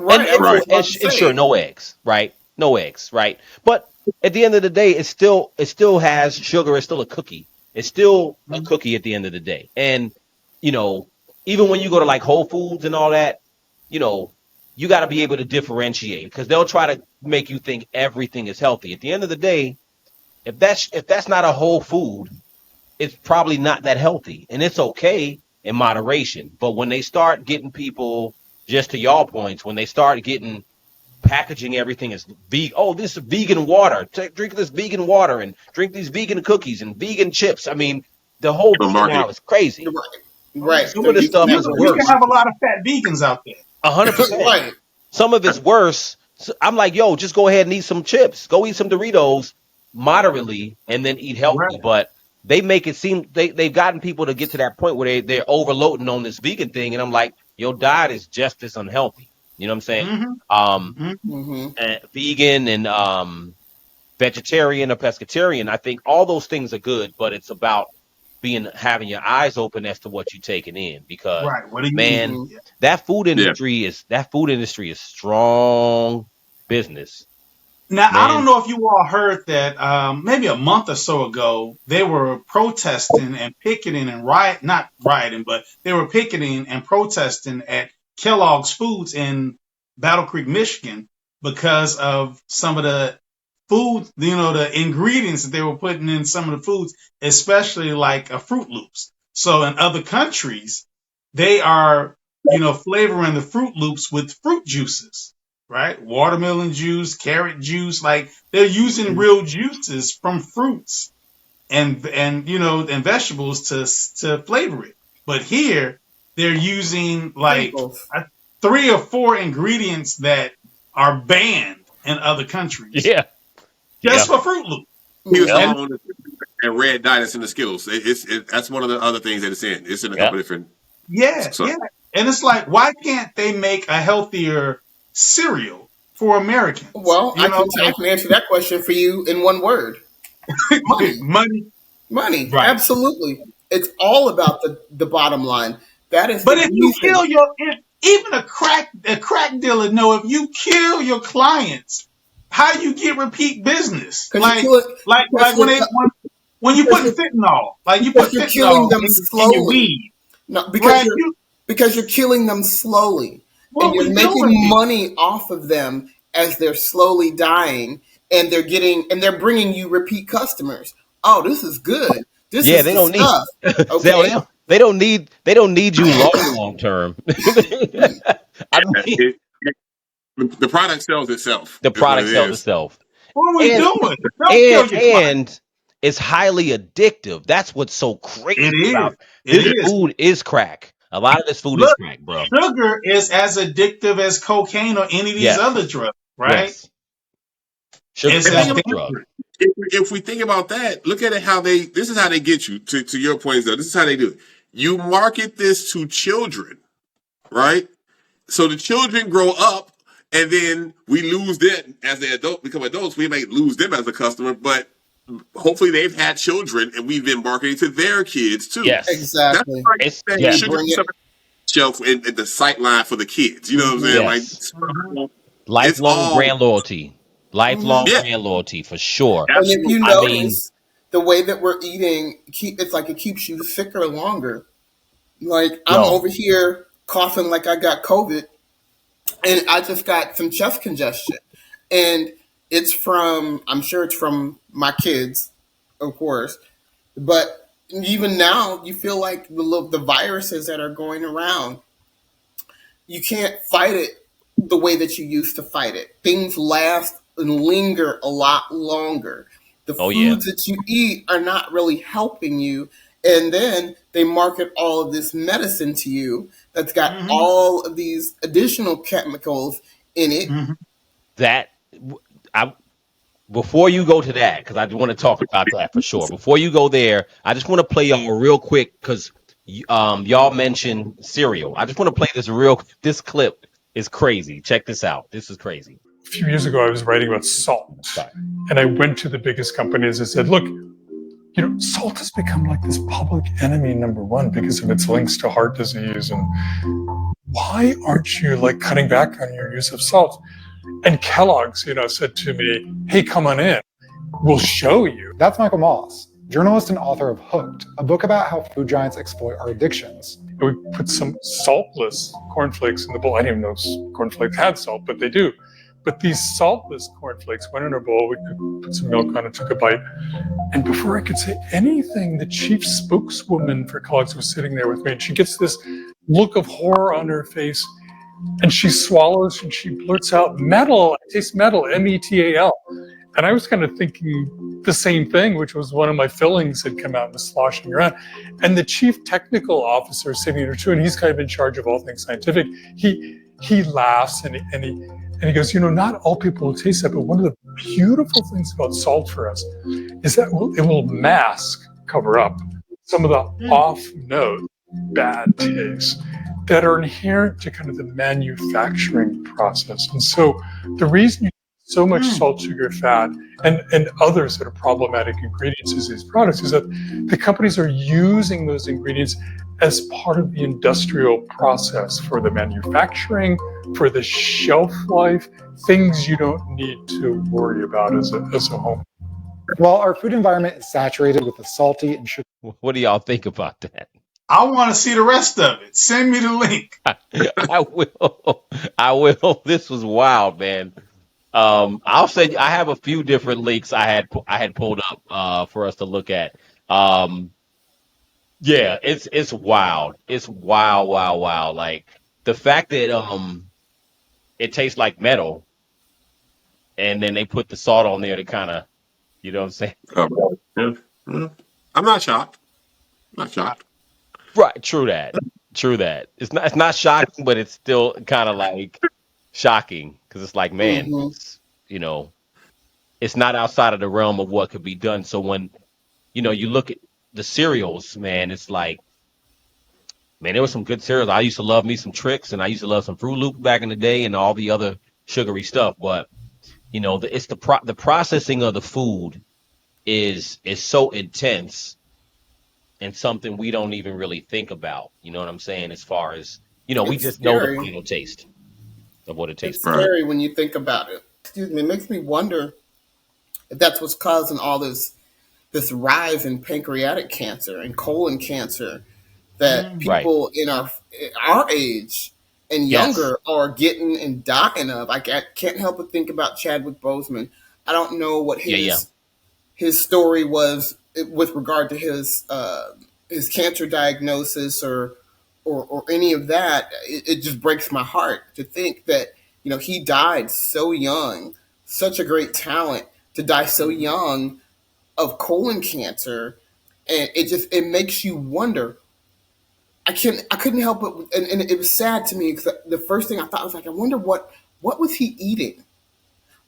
and Right. I and, was right. just no, about and, to and sure, say. no eggs, right? No eggs, right? But at the end of the day, it still has sugar. It's still a cookie. It's still a Mhm. cookie at the end of the day. And you know, even when you go to like Whole Foods and all that, you know, you got to be able to differentiate because they'll try to make you think everything is healthy. At the end of the day, if that's not a whole food, it's probably not that healthy, and it's okay in moderation. But when they start getting people, just to y'all points, when they start getting packaging everything as vegan. Oh, this is vegan water. Drink this vegan water and drink these vegan cookies and vegan chips. I mean, the whole For vegan marketing. now is crazy. Right. Right. Some They're of this using stuff that is word. You can worse. have a lot of fat vegans out there. 100%. Right. Some of it's worse. So I'm like, yo, just go ahead and eat some chips. Go eat some Doritos moderately and then eat healthy. Right. But they make it seem they've gotten people to get to that point where they're overloading on this vegan thing. And I'm like, your diet is just as unhealthy. You know what I'm saying? Mm-hmm. Um, Mm-hmm. Mm-hmm. vegan and vegetarian or pescatarian, I think all those things are good, but it's about having your eyes open as to what you're taking in because Right. What are you man, eating? Mm-hmm. Yeah. that Yeah. industry is that food industry is strong business, Now, I don't man. know if you all heard that maybe a month or so ago, they were protesting and picketing and not rioting, but they were picketing and protesting at Kellogg's Foods in Battle Creek, Michigan, because of some of the food, the ingredients that they were putting in some of the foods, especially like Fruit Loops. So in other countries, they are, flavoring the Fruit Loops with fruit juices, right? Watermelon juice, carrot juice, like they're using real juices from fruits and vegetables to flavor it. But here they're using like Chemicals. 3 or 4 ingredients that are banned in other countries Yeah, just yeah, for Fruit Loop. He was Mm-hmm. And on and red dye that's in the Skittles. That's one of the other things that it's in. It's in a yeah. couple different. yeah, So yeah. And it's like, why can't they make a healthier cereal for Americans? Well, I can answer that question for you in one word: money. Money, Money. right? Absolutely. It's all about the bottom line. That is the But if you reason. kill even a crack dealer know if you kill your clients, how you get repeat business? Because you're Like killing. like Because like when you're they when you because putting you're fentanyl, like you put because you're killing fentanyl them in your slowly. weed, No, right? You because you're killing them slowly, and what you're we making doing here? money off of them as they're slowly dying, and they're bringing you repeat customers. Oh, this is good. This Yeah, is they the don't need stuff. they Okay. don't, they don't need you long term. I mean, the product sells itself. the Is what it product sells is. itself, What are we and doing? Don't kill and your client. and it's highly addictive. That's what's so It crazy is. about It this is. food is crack. A lot of this food is Look, crack, bro. sugar is as addictive as cocaine or any of these Yes, other drugs, right? yes. Sugar It's is as a hell of a drug. dangerous. if we think about that, look at it how this is how they get you to your points though. This is how they do it. You market this to children, right? So the children grow up and then we lose them as they become adults. We may lose them as a customer, but hopefully they've had children and we've been marketing to their kids too. Yes. That's Exactly. like It's saying yes. sugar shelf and the sight line for the kids. You know what I'm saying? Yes. Like it's Lifelong all brand loyalty. Lifelong yeah, brand loyalty for sure. And if you absolutely. I mean, notice, the way that we're eating, it's like it keeps you sicker longer. Like I'm yo, over here coughing like I got COVID, and I just got some chest congestion, and I'm sure it's from my kids, of course, but even now you feel like the viruses that are going around, you can't fight it the way that you used to fight it. Things last and linger a lot longer. The oh yeah. foods that you eat are not really helping you. And then they market all of this medicine to you that's got all of these additional chemicals in it. That I before you go to that, because I want to talk about that for sure. Before you go there, I just want to play y'all real quick because y'all mentioned cereal. I just want to play this clip is crazy. Check this out. This is crazy. A few years ago, I was writing about salt, and I went to the biggest companies and said, look, salt has become like this public enemy number one because of its links to heart disease. And why aren't you like cutting back on your use of salt? And Kellogg's, said to me, hey, come on in. We'll show you. That's Michael Moss, journalist and author of Hooked, a book about how food giants exploit our addictions. And we put some saltless cornflakes in the bowl. I didn't even know cornflakes had salt, but they do. But these saltless cornflakes went in our bowl. We could put some milk on it, took a bite. And before I could say anything, the chief spokeswoman for Kellogg's was sitting there with me. And she gets this look of horror on her face. And she swallows and she blurts out, metal, I taste metal, METAL. And I was kind of thinking the same thing, which was one of my fillings had come out and was sloshing around. And the chief technical officer sitting there too, and he's kind of in charge of all things scientific, he laughs and he goes, not all people will taste that, but one of the beautiful things about salt for us is that it will cover up some of the off-note bad tastes that are inherent to kind of the manufacturing process. And so the reason you so much salt, sugar, fat, and others that are problematic ingredients in these products is that the companies are using those ingredients as part of the industrial process for the manufacturing, for the shelf life, things you don't need to worry about as a home. While our food environment is saturated with the salty and sugar. What do y'all think about that? I want to see the rest of it. Send me the link. I will. I will. This was wild, man. I'll say I have a few different links I had pulled up for us to look at. Yeah, it's wild. It's wild. Like the fact that it tastes like metal, and then they put the salt on there to kind of, you know what I'm saying? I'm not shocked. Not shocked. Right. True that. It's not shocking, but it's still kind of like shocking because it's like, man, it's, it's not outside of the realm of what could be done. So when, you look at the cereals, man, it's like, man, there was some good cereals. I used to love me some Trix, and I used to love some Fruit Loops back in the day, and all the other sugary stuff. But it's the processing of the food is so intense, and something we don't even really think about. You know what I'm saying? As far as we just know the final taste of what it tastes. It's scary when you think about it. Excuse me, it makes me wonder if that's what's causing all this rise in pancreatic cancer and colon cancer that people in our age and younger are getting and dying of. I can't help but think about Chadwick Boseman. I don't know what his story was with regard to his cancer diagnosis or any of that. It just breaks my heart to think that he died so young, such a great talent, to die so young of colon cancer, and it makes you wonder. I couldn't help but, and it was sad to me because the first thing I thought was like, I wonder what was he eating?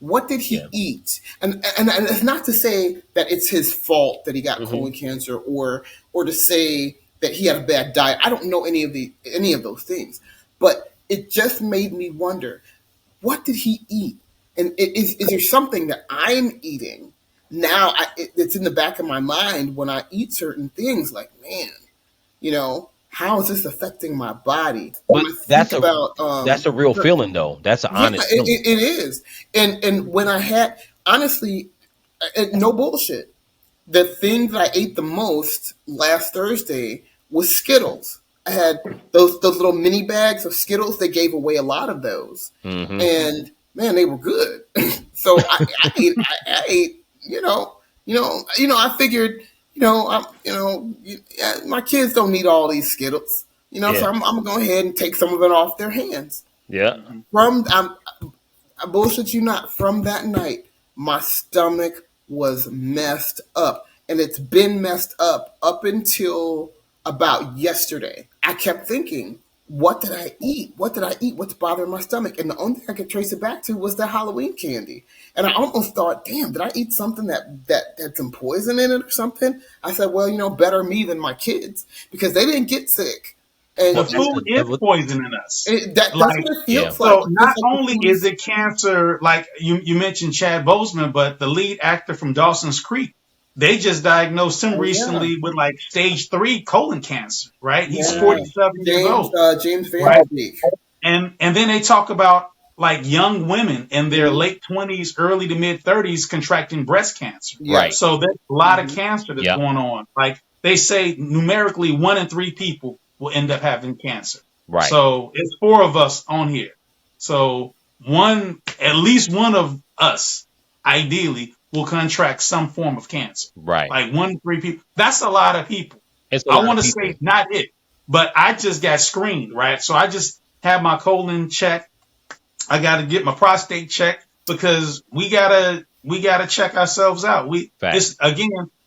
What did he Yeah. eat? And it's not to say that it's his fault that he got Mm-hmm. colon cancer, or to say that he had a bad diet. I don't know any of those things, but it just made me wonder, what did he eat? And is there something that I'm eating now? It's in the back of my mind when I eat certain things. Like, man, how is this affecting my body? When But I think about that's a real feeling, though. That's an yeah, honest feeling. it is. And when I had, honestly, no bullshit, the thing that I ate the most last Thursday was Skittles. I had those little mini bags of Skittles. They gave away a lot of those, Mm-hmm. and man, they were good. So I ate. I figured, yeah, my kids don't need all these Skittles. So Yeah. I'm gonna go ahead and take some of it off their hands. Yeah. From I bullshit you not, from that night, my stomach was messed up. And it's been messed up until about yesterday. I kept thinking, what did I eat? What did I eat? What's bothering my stomach? And the only thing I could trace it back to was the Halloween candy. And I almost thought, damn, did I eat something that had some poison in it or something? I said, well, better me than my kids, because they didn't get sick. And The Well, that's food is poisoning us. that's Like, what it yeah. feels like. so It feels not like the only food is it cancer, like you mentioned Chad Boseman, but the lead actor from Dawson's Creek, they just diagnosed him Oh, yeah. recently with like stage 3 colon cancer, right? He's Yeah. 47 years old. James Van Right. Beek. And then they talk about like young women in their Mhm. late 20s, early to mid 30s contracting breast cancer. Yeah. Right. So there's a lot of cancer that's Yeah. going on. Like they say numerically 1 in 3 people will end up having cancer. Right. So it's 4 of us on here. So at least one of us, ideally, will contract some form of cancer. Right. Like 1 in 3 people. That's a lot of people. It's a I lot want of to people. say not it, but I just got screened, right? So I just had my colon checked. I got to get my prostate checked, because we gotta check ourselves out. Facts.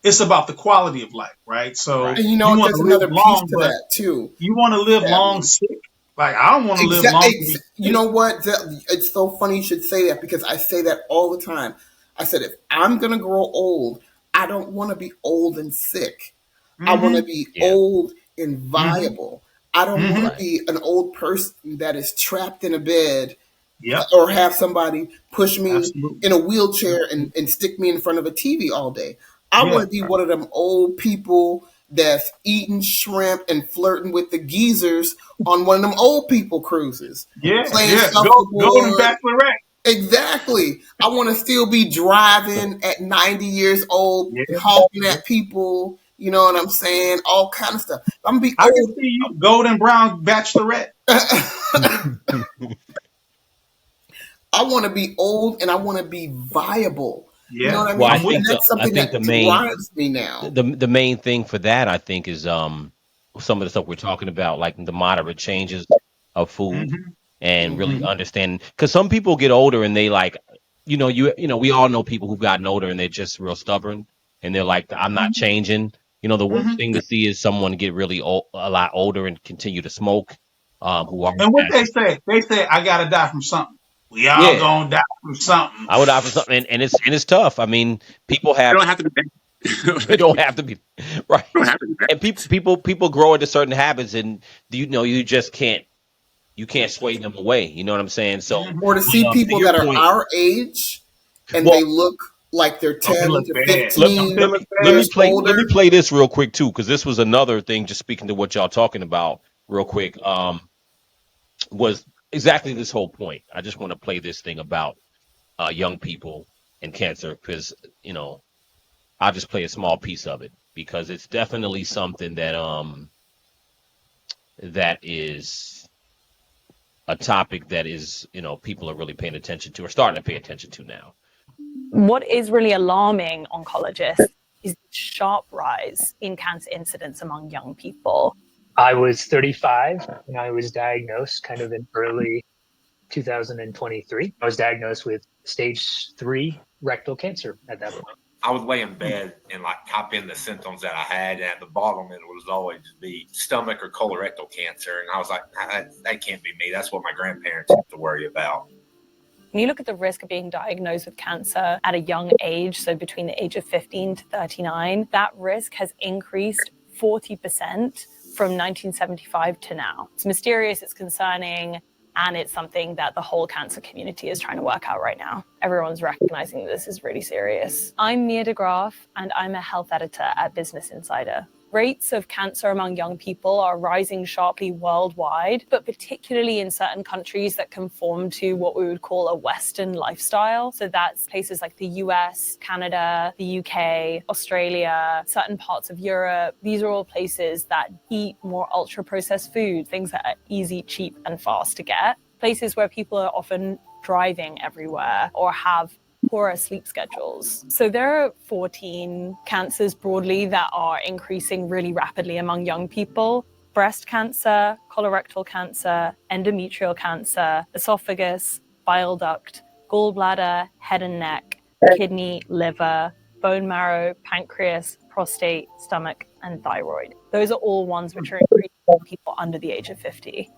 It's about the quality of life, right? So Right. And you want there's to live another piece long, to but that too. you want to live Yeah, long sick. Like I don't want to live long. To be You know what? It's so funny you should say that, because I say that all the time. I said, if I'm gonna grow old, I don't want to be old and sick. I want to be Yeah. old and viable. I don't want to Right. be an old person that is trapped in a bed, Yep, or have somebody push me absolutely. in a wheelchair and stick me in front of a TV all day. I Yeah. want to be one of them old people that's eating shrimp and flirting with the geezers on one of them old people cruises. Yeah, Playing yeah. Golden shuffleboard. Bachelorette. Exactly. I want to still be driving at 90 years old, Yeah. honking at people. You know what I'm saying? All kind of stuff. I'm gonna be I can old. see you, golden brown bachelorette. I want to be old, and I want to be viable. You know Yeah. what I mean? Well, I And think that's something that the main drives me now. the main thing for that, I think, is some of the stuff we're talking about, like the moderate changes of food, Mm-hmm. and really Mm-hmm. understanding, because some people get older and they like, we all know people who've gotten older and they're just real stubborn, and they're like, I'm not changing. The worst Mm-hmm. thing to see is someone get really a lot older and continue to smoke. Who are And what they say, I gotta die from something. We all yeah, gonna die from something. I would offer something, and it's tough. I mean, people You have don't have to be. it don't have to be right, You don't have to be. and people grow into certain habits, and you just can't sway them away. You know what I'm saying? So, Mm-hmm. Or to see to people your that are point, our age and well, they look like they're Don't they 10 look to bad? 15 Don't they look let me bad? years play let older. me play this real quick too, because this was another thing. Just speaking to what y'all talking about real quick, was exactly this whole point. I just want to play this thing about young people and cancer, because I'll just play a small piece of it, because it's definitely something that is a topic that is people are really paying attention to, or starting to pay attention to now. What is really alarming oncologists is the sharp rise in cancer incidence among young people. I was 35 when I was diagnosed, kind of in early 2023. I was diagnosed with stage 3 rectal cancer at that point. I would lay in bed and type in the symptoms that I had, and at the bottom it was always be stomach or colorectal cancer, and I was like, that can't be me. That's what my grandparents used to worry about. When you look at the risk of being diagnosed with cancer at a young age, so between the age of 15 to 39, that risk has increased 40% from 1975 to now. It's mysterious, it's concerning, and it's something that the whole cancer community is trying to work out right now. Everyone's recognizing this is really serious. I'm Mia DeGraaf, and I'm a health editor at Business Insider. Rates of cancer among young people are rising sharply worldwide, but particularly in certain countries that conform to what we would call a Western lifestyle. So that's places like the US, Canada, the UK, Australia, certain parts of Europe. These are all places that eat more ultra-processed food, things that are easy, cheap, and fast to get. Places where people are often driving everywhere or have poorer sleep schedules. So there are 14 cancers broadly that are increasing really rapidly among young people. Breast cancer, colorectal cancer, endometrial cancer, esophagus, bile duct, gallbladder, head and neck, kidney, liver, bone marrow, pancreas, prostate, stomach, and thyroid. Those are all ones which are increasing in people under the age of 50.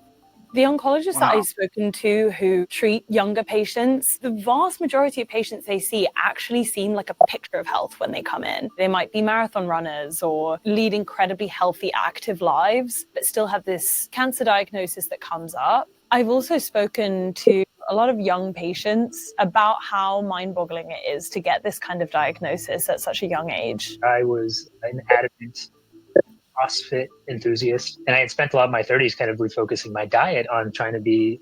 The oncologists that I've spoken to who treat younger patients, the vast majority of patients they see actually seem like a picture of health when they come in. They might be marathon runners or lead incredibly healthy, active lives, but still have this cancer diagnosis that comes up. I've also spoken to a lot of young patients about how mind-boggling it is to get this kind of diagnosis at such a young age. I was an adamant CrossFit enthusiast, and I had spent a lot of my 30s kind of refocusing my diet on trying to be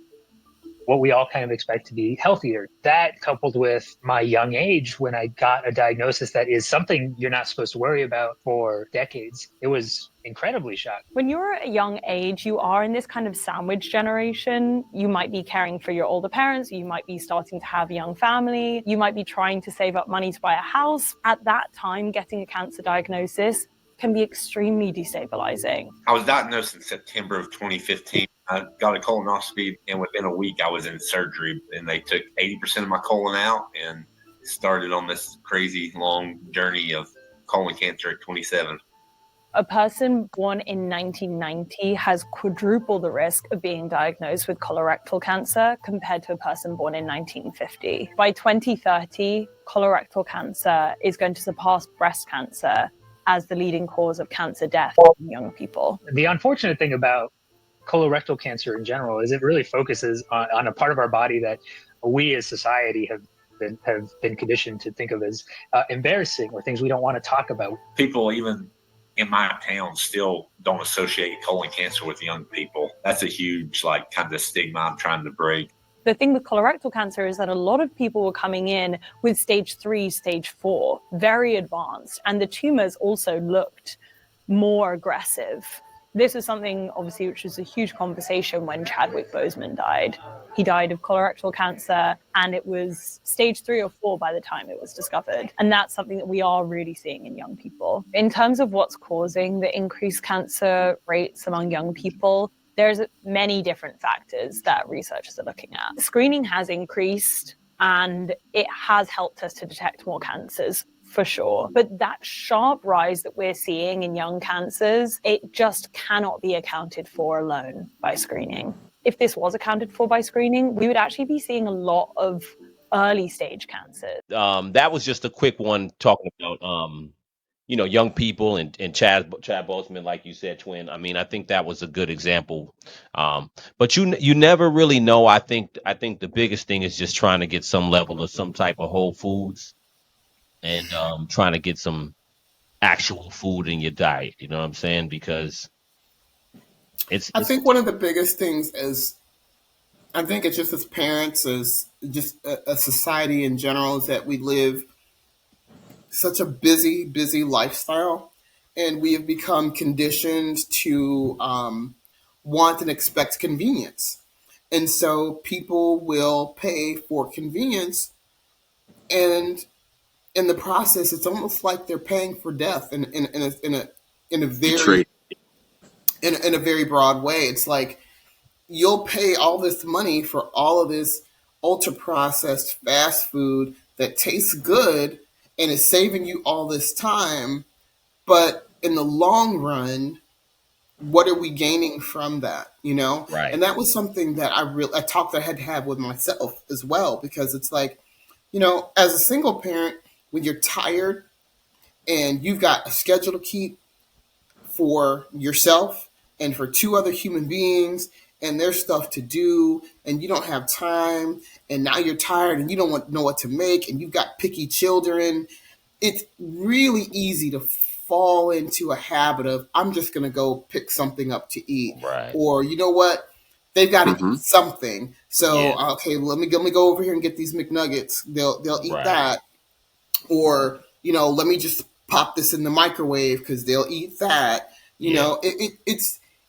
what we all kind of expect to be healthier. That coupled with my young age when I got a diagnosis that is something you're not supposed to worry about for decades, it was incredibly shocking. When you're at a young age, you are in this kind of sandwich generation. You might be caring for your older parents, you might be starting to have a young family, you might be trying to save up money to buy a house. At that time, getting a cancer diagnosis can be extremely destabilizing. I was diagnosed in September of 2015. I got a colonoscopy, and within a week I was in surgery, and they took 80% of my colon out and started on this crazy long journey of colon cancer at 27. A person born in 1990 has quadruple the risk of being diagnosed with colorectal cancer compared to a person born in 1950. By 2030, colorectal cancer is going to surpass breast cancer as the leading cause of cancer death in young people. The unfortunate thing about colorectal cancer in general is it really focuses on a part of our body that we as society have been conditioned to think of as embarrassing or things we don't want to talk about. People even in my town still don't associate colon cancer with young people. That's a huge kind of stigma I'm trying to break. The thing with colorectal cancer is that a lot of people were coming in with stage 3, stage 4, very advanced, and the tumors also looked more aggressive. This is something, obviously, which was a huge conversation when Chadwick Boseman died. He died of colorectal cancer, and it was stage 3 or 4 by the time it was discovered. And that's something that we are really seeing in young people. In terms of what's causing the increased cancer rates among young people, there's many different factors that researchers are looking at. Screening has increased, and it has helped us to detect more cancers, for sure. But that sharp rise that we're seeing in young cancers, it just cannot be accounted for alone by screening. If this was accounted for by screening, we would actually be seeing a lot of early stage cancers. That was just a quick one talking about young people and Chad Boseman, like you said, Twin. I mean, I think that was a good example. But you never really know. I think the biggest thing is just trying to get some level of some type of whole foods and trying to get some actual food in your diet. You know what I'm saying? Because I think one of the biggest things is, I think it's just as parents, as just a society in general, is that we live such a busy lifestyle, and we have become conditioned to want and expect convenience. And so people will pay for convenience, and in the process, it's almost like they're paying for death in a very broad way. It's like you'll pay all this money for all of this ultra processed fast food that tastes good and is saving you all this time, but in the long run, what are we gaining from that, you know? Right. And that was something that I talked I had to have with myself as well, because it's like, you know, as a single parent, when you're tired and you've got a schedule to keep for yourself and for two other human beings, and there's stuff to do and you don't have time, and now you're tired and you don't know what to make, and you've got picky children, it's really easy to fall into a habit of, I'm just going to go pick something up to eat. Right. Or, you know what? They've got to Mhm. eat something. So, Yeah. okay, let me go over here and get these McNuggets. They'll eat Right. that. Or, you know, let me just pop this in the microwave because they'll eat that. You Yeah. know,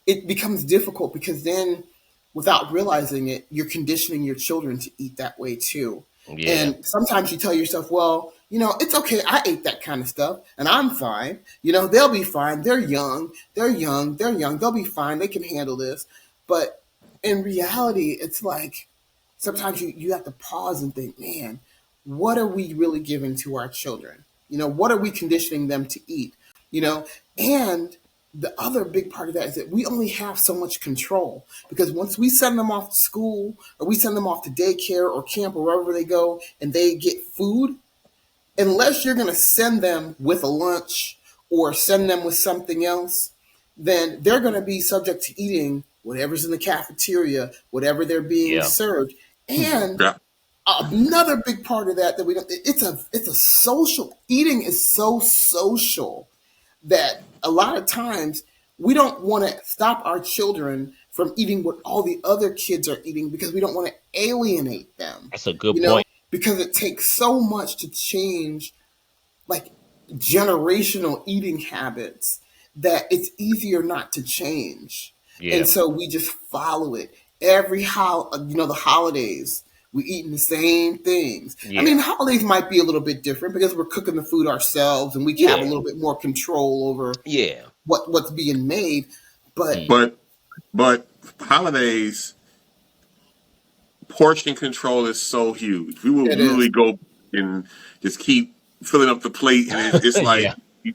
it becomes difficult, because then, without realizing it, you're conditioning your children to eat that way too. Yeah. And sometimes you tell yourself, well, you know, it's okay. I ate that kind of stuff and I'm fine. You know, they'll be fine. They're young. They're young. They're young. They'll be fine. They can handle this. But in reality, it's like sometimes you have to pause and think, man, what are we really giving to our children? You know, what are we conditioning them to eat? You know, and the other big part of that is that we only have so much control, because once we send them off to school, or we send them off to daycare or camp or wherever they go, and they get food, unless you're going to send them with a lunch or send them with something else, then they're going to be subject to eating whatever's in the cafeteria, whatever they're being Yeah. served. And Yeah. another big part of that we don't, it's a social, eating is so social that a lot of times we don't want to stop our children from eating what all the other kids are eating, because we don't want to alienate them, That's a good you know, point. because it takes so much to change, like, generational eating habits, that it's easier not to change. Yeah. And so we just follow it. The holidays, we eating the same things. Yeah. I mean, holidays might be a little bit different because we're cooking the food ourselves and we have a Yeah. little bit more control over Yeah. what's being made. But But holidays, portion control is so huge. We will it literally is. go and just keep filling up the plate, and it's like Yeah.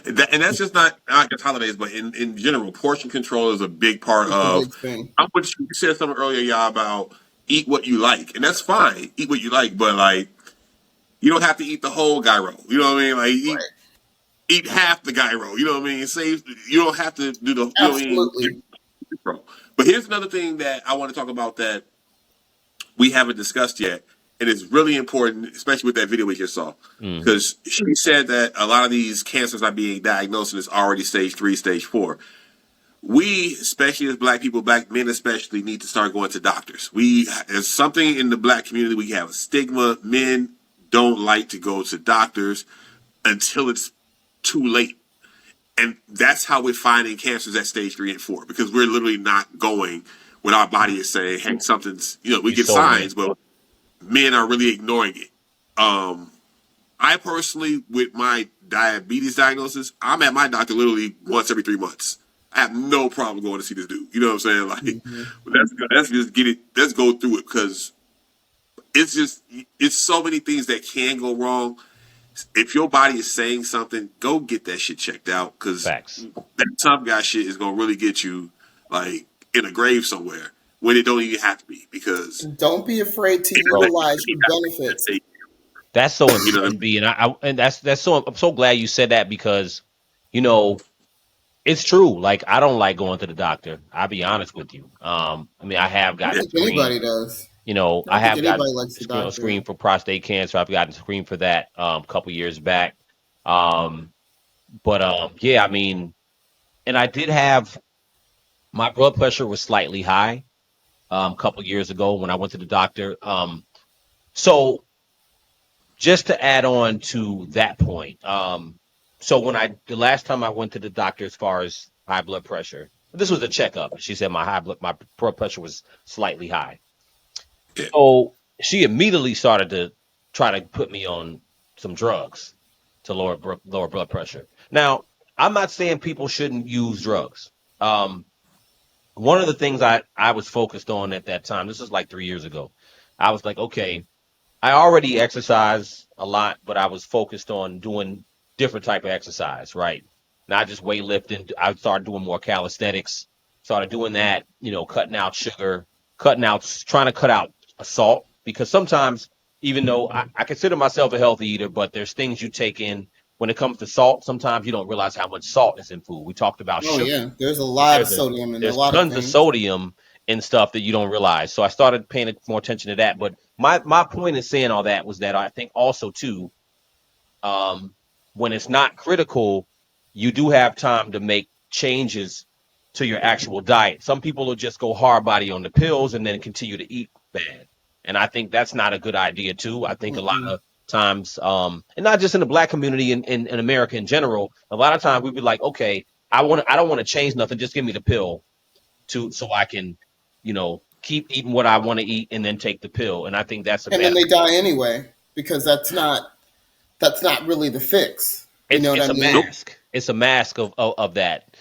that. And that's just not just holidays, but in general, portion control is a big part It's a of. big thing. I'm what you said something earlier, y'all, about eat what you like, and that's fine. Eat what you like, but like you don't have to eat the whole gyro. You know what I mean? Like Right. eat half the gyro. You know what I mean? Save. You don't have to do the. You know what I mean? Absolutely. But here's another thing that I want to talk about that we haven't discussed yet, and it's really important, especially with that video we just saw, because she said that a lot of these cancers are being diagnosed and it's already stage 3, stage 4. We, especially as Black people, Black men especially, need to start going to doctors. There's something in the Black community, we have a stigma. Men don't like to go to doctors until it's too late. And that's how we're finding cancers at stage 3 and 4, because we're literally not going when our body is saying, hey, something's, we get signs, but men are really ignoring it. I personally, with my diabetes diagnosis, I'm at my doctor literally once every 3 months. I have no problem going to see this dude. You know what I'm saying? Like, let's just get it. Let's go through it, because it's so many things that can go wrong. If your body is saying something, go get that shit checked out, because that tough guy shit is gonna really get you like in a grave somewhere when it don't even have to be. Because don't be afraid to utilize your benefits. That's so important, B, and that's so. I'm so glad you said that, because, it's true. Like, I don't like going to the doctor. I'll be honest with you. I mean, I have I gotten don't think anybody does. I have gotten likes the doctor. screened for prostate cancer. I've gotten screened for that a couple years back. Yeah, I mean, and I did have, my blood pressure was slightly high a couple years ago when I went to the doctor. So just to add on to that point, so the last time I went to the doctor as far as high blood pressure, this was a checkup. She said my blood pressure was slightly high. So she immediately started to try to put me on some drugs to lower blood pressure. Now, I'm not saying people shouldn't use drugs. One of the things I was focused on at that time, this was like 3 years ago, I was like, okay, I already exercise a lot, but I was focused on doing different type of exercise, right? not just weightlifting. I started doing more calisthenics, started doing that, cutting out sugar, trying to cut out salt, because sometimes, even though I consider myself a healthy eater, but there's things you take in when it comes to salt. Sometimes you don't realize how much salt is in food. We talked about Oh sugar. yeah, there's a lot of There's a sodium in a there's lot of tons of things. sodium in stuff that you don't realize. So I started paying more attention to that. But my point in saying all that was that I think also too, um, when it's not critical, you do have time to make changes to your actual diet. Some people will just go hard body on the pills and then continue to eat bad. And I think that's not a good idea too. I think a lot Mm-mm. of times, and not just in the black community, in America in general, a lot of times we'd be like, okay, I don't want to change nothing. Just give me the pill so I can, keep eating what I want to eat and then take the pill. And I think that's a And then bad. they die anyway because that's not really the fix. You know what I It's a mean? Nope. mask. It's a mask of that,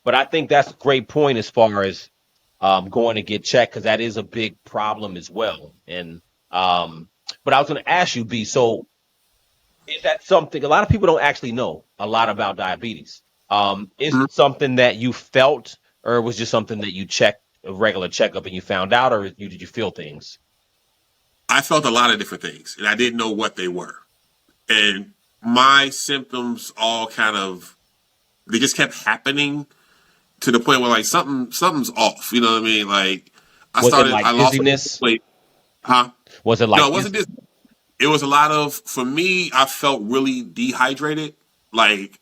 But I think that's a great point as far as going to get checked, because that is a big problem as well. And but I was going to ask you, B. So is that something a lot of people don't actually know a lot about diabetes? Is it something that you felt, or was just something that you checked a regular checkup and you found out, or did you feel things? I felt a lot of different things, and I didn't know what they were. And my symptoms all they just kept happening to the point where like something's off. You know what I mean? Like Was it I like lost dizziness? weight. Huh? Was it No, like it wasn't this. It was a lot of, for me, I felt really dehydrated. Like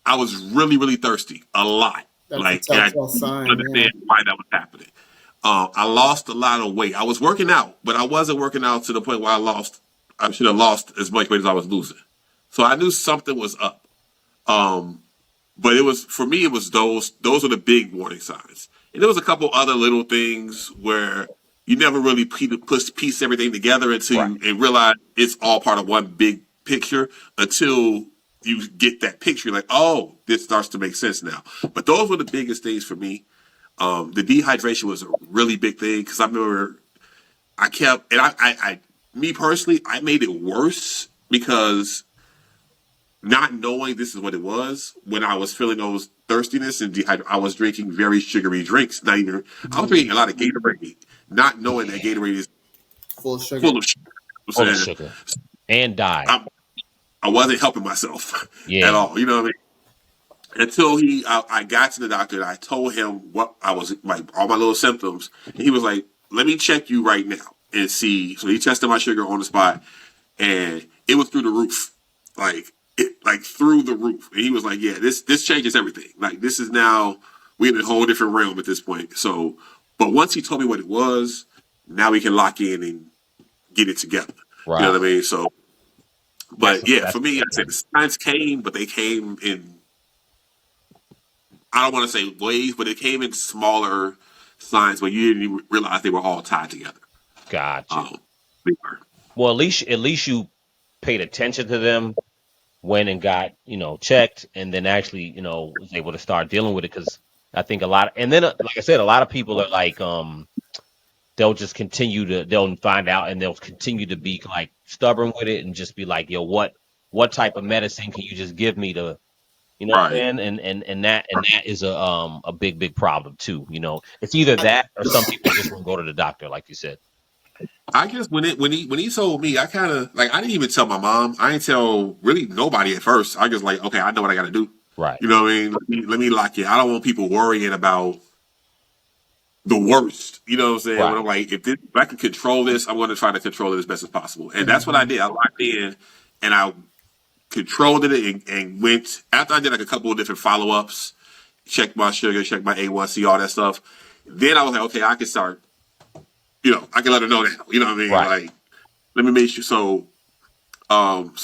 I was really, really thirsty a lot. That's a Like, and I telltale didn't sign. Yeah. understand why that was happening. I lost a lot of weight. I was working out, but I wasn't working out to the point where I should have lost as much weight as I was losing. So I knew something was up. Um, but it was, for me, it was those were the big warning signs. And there was a couple other little things where you never really piece everything together until right? you and realize it's all part of one big picture, until you get that picture. Like, oh, this starts to make sense now. But those were the biggest things for me. The dehydration was a really big thing, because I remember I kept, and me personally, I made it worse because not knowing this is what it was, when I was feeling those thirstiness and I was drinking very sugary drinks. Not even, I was drinking a lot of Gatorade, not knowing that Yeah, Gatorade is Full of sugar. full of sugar. full of So sugar and dye. I wasn't helping myself at Yeah, all. You know what I mean? Until I got to the doctor and I told him what I was like, all my little symptoms. And he was like, "Let me check you right now and see." So he tested my sugar on the spot, and it was through the roof, like through the roof. And he was like, "Yeah, this changes everything. Like, this is now, we're in a whole different realm at this point." So, but once he told me what it was, now we can lock in and get it together. You know right. what I mean? So, That's but yeah, that's for me, I said the signs came, but they came in, I don't want to say waves, but it came in smaller signs, but you didn't even realize they were all tied together. got you. They were. Well, at least you paid attention to them, went and got checked, and then actually was able to start dealing with it. Because I think a lot, and then like I said, a lot of people are like they'll find out and they'll continue to be like stubborn with it and just be like, yo, what type of medicine can you just give me to, what I'm Right. saying? And that is a big problem too. It's either that or some people just won't go to the doctor, like you said. I guess when he told me, I kind of like, I didn't even tell my mom. I didn't tell really nobody at first. I just like, okay, I know what I got to do. Right. You know what I mean? Let me lock in. I don't want people worrying about the worst. You know what I'm saying? When Right. I'm like, if I can control this, I'm going to try to control it as best as possible. And that's what I did. I locked in, and I controlled it, and went after I did like a couple of different follow ups, checked my sugar, checked my A1C, all that stuff. Then I was like, okay, I can start. I can let her know now. You know what I mean? Right. Like, let me make sure. So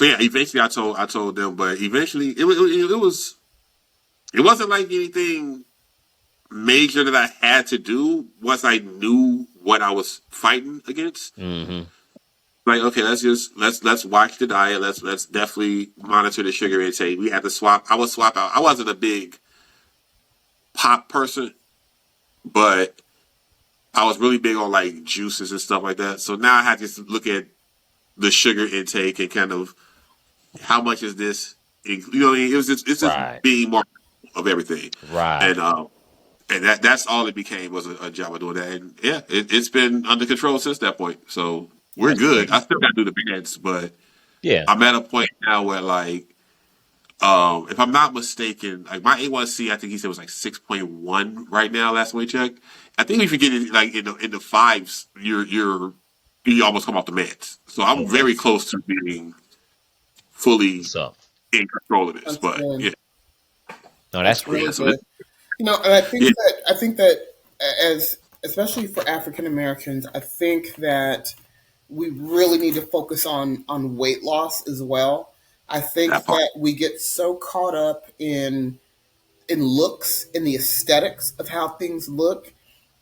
yeah. Eventually, I told them, but eventually, it wasn't like anything major that I had to do once I knew what I was fighting against. Hmm. Like, okay, let's watch the diet. Let's definitely monitor the sugar intake. We had to swap. I would swap out. I wasn't a big pop person, but I was really big on like juices and stuff like that. So now I had to look at the sugar intake and kind of, how much is this You know what I mean? It's just Right. being more of everything, Right. and that's all it became was a job of doing that. And yeah, it's been under control since that point. So we're That's good. great. I still got to do the bands, but Yeah. I'm at a point now where like, if I'm not mistaken, like my A1C, I think he said was like 6.1 right now. Last time we checked. I think if you get it like in the fives, you almost come off the meds. So I'm Okay. very close to being fully So in control of this. That's But good. yeah, no, that's That's great. really yeah. So this, good. You know, and yeah, I think that as especially for African Americans, I think that we really need to focus on weight loss as well. I think that part. that we get so caught up in looks, in the aesthetics of how things look,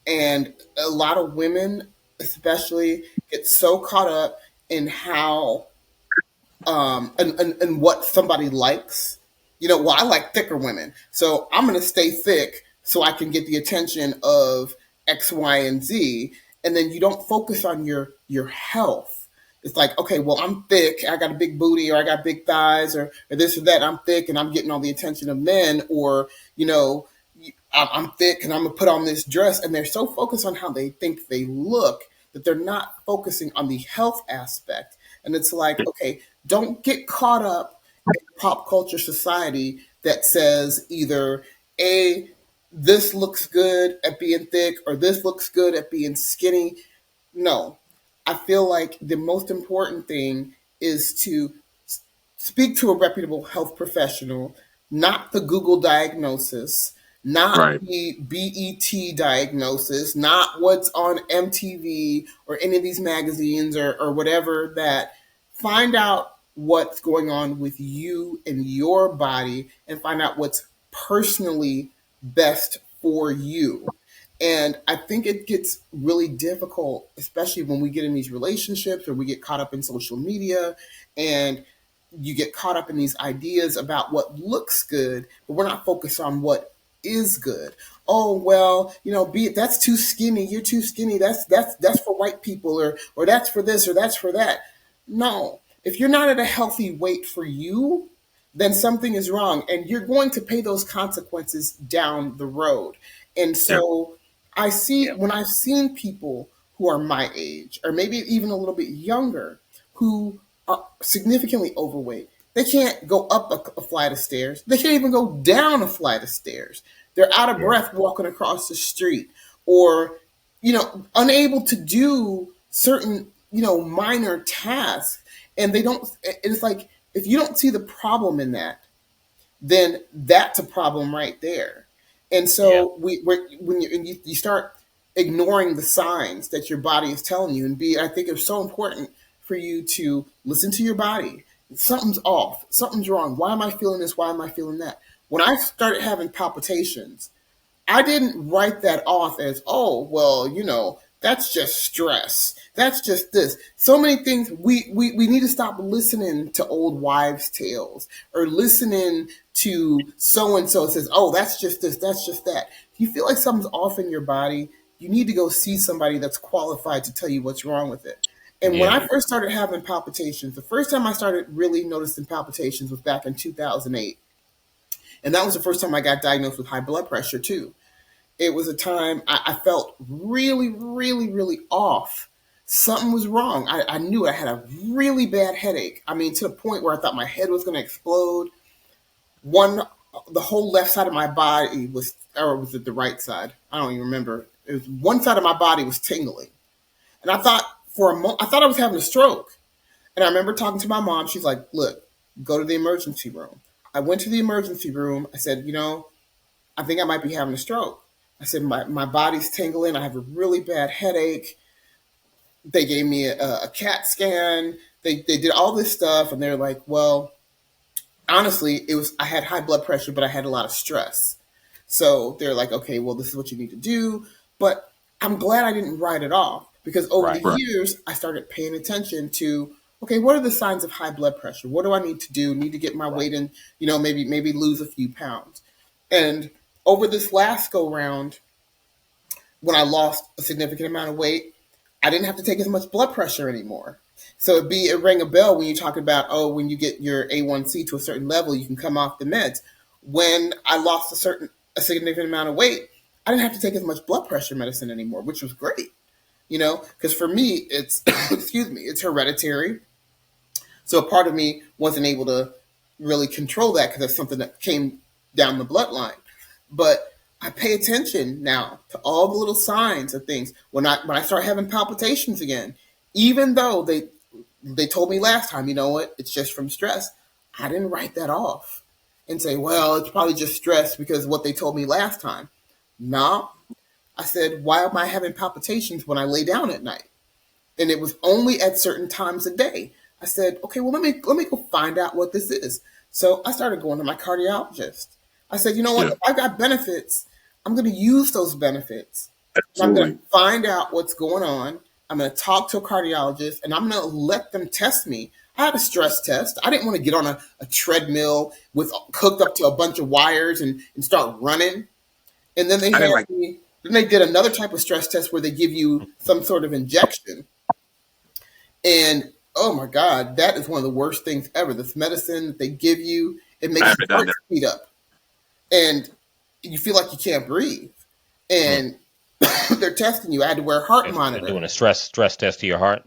and a lot of women, especially, get so caught up in how and what somebody likes. You know, well, I like thicker women, so I'm going to stay thick so I can get the attention of X, Y, and Z. And then you don't focus on your health. It's like, okay, well, I'm thick, I got a big booty, or I got big thighs, or this or that. I'm thick, and I'm getting all the attention of men, or you know, I'm thick, and I'm gonna put on this dress. And they're so focused on how they think they look that they're not focusing on the health aspect. And it's like, okay, don't get caught up in pop culture society that says either a this looks good at being thick or this looks good at being skinny. No, I feel like the most important thing is to speak to a reputable health professional, not the Google diagnosis, not Right. the BET diagnosis, not what's on MTV or any of these magazines or whatever that. Find out what's going on with you and your body and find out what's personally best for you. And I think it gets really difficult, especially when we get in these relationships or we get caught up in social media and you get caught up in these ideas about what looks good, but we're not focused on what is good. Oh well, you know, be it that's too skinny, you're too skinny, that's for white people or that's for this or that's for that. No. If you're not at a healthy weight for you, then something is wrong and you're going to pay those consequences down the road. And Yeah. so I see when I've seen people who are my age or maybe even a little bit younger who are significantly overweight. They can't go up a flight of stairs. They can't even go down a flight of stairs. They're out of Yeah. breath walking across the street or, you know, unable to do certain, you know, minor tasks. And they don't, it's like, if you don't see the problem in that, then that's a problem right there. And Yeah. so when you start ignoring the signs that your body is telling you, and I think it's so important for you to listen to your body. Something's off. Something's wrong. Why am I feeling this? Why am I feeling that? When I started having palpitations, I didn't write that off as, oh, well, you know, that's just stress. That's just this. So many things. We need to stop listening to old wives' tales or listening to so and so says, oh, that's just this, that's just that. If you feel like something's off in your body, you need to go see somebody that's qualified to tell you what's wrong with it. And when Yeah. I first started having palpitations, the first time I started really noticing palpitations was back in 2008. And that was the first time I got diagnosed with high blood pressure, too. It was a time I felt really, really, really off. Something was wrong. I knew I had a really bad headache. I mean, to the point where I thought my head was going to explode. The whole left side of my body was, or was it the right side? I don't even remember. It was one side of my body was tingling. And I thought for a moment, I thought I was having a stroke. And I remember talking to my mom. She's like, look, go to the emergency room. I went to the emergency room. I said, you know, I think I might be having a stroke. I said, my body's tingling. I have a really bad headache. They gave me a CAT scan. They did all this stuff. And they're like, well, honestly, I had high blood pressure, but I had a lot of stress. So they're like, okay, well, this is what you need to do. But I'm glad I didn't write it off because over Right. the years, I started paying attention to, okay, what are the signs of high blood pressure? What do I need to do? Need to get my weight in, you know, maybe lose a few pounds. And over this last go round, when I lost a significant amount of weight, I didn't have to take as much blood pressure anymore. So it rang a bell when you talk about, when you get your A1C to a certain level, you can come off the meds. When I lost a significant amount of weight, I didn't have to take as much blood pressure medicine anymore, which was great. Because for me, it's excuse me, it's hereditary. So a part of me wasn't able to really control that because that's something that came down the bloodline. But I pay attention now to all the little signs of things. When I start having palpitations again, even though they told me last time, you know what, it's just from stress, I didn't write that off and say, well, it's probably just stress because of what they told me last time. No, I said, why am I having palpitations when I lay down at night? And it was only at certain times a day. I said, okay, well, let me go find out what this is. So I started going to my cardiologist. I said, you know what? Yeah. If I've got benefits, I'm going to use those benefits. And I'm Absolutely. going to find out what's going on. I'm going to talk to a cardiologist, and I'm going to let them test me. I had a stress test. I didn't want to get on a treadmill with hooked up to a bunch of wires and start running. And then then they did another type of stress test where they give you some sort of injection. And oh my God, that is one of the worst things ever. This medicine that they give you, it makes your heart speed up. And you feel like you can't breathe. And they're testing you. I had to wear a heart monitor. Doing a stress test to your heart.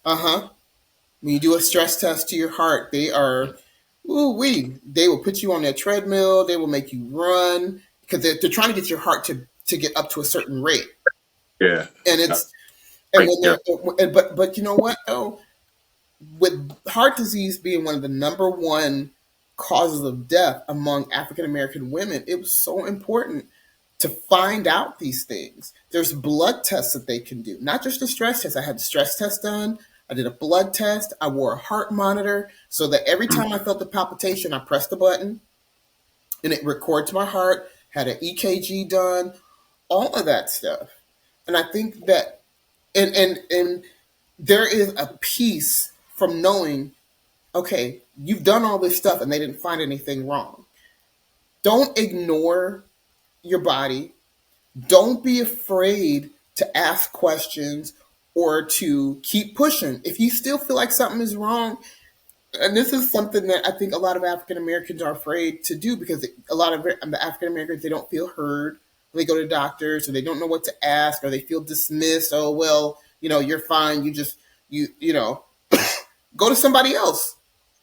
Uh-huh. When you do a stress test to your heart, they are, they will put you on their treadmill. They will make you run because they're trying to get your heart to get up to a certain rate. Yeah. And it's, and when but you know what though? With heart disease being one of the number one causes of death among African American women, it was so important to find out these things. There's blood tests that they can do, not just a stress test. I had the stress test done. I did a blood test. I wore a heart monitor so that every time I felt the palpitation, I pressed the button and it records my heart, had an EKG done, all of that stuff. And I think that, and there is a piece from knowing, okay, you've done all this stuff and they didn't find anything wrong. Don't ignore your body. Don't be afraid to ask questions or to keep pushing. If you still feel like something is wrong, and this is something that I think a lot of African Americans are afraid to do because a lot of the African Americans, they don't feel heard when they go to doctors, or they don't know what to ask, or they feel dismissed. Oh, well, you're fine. You know, go to somebody else.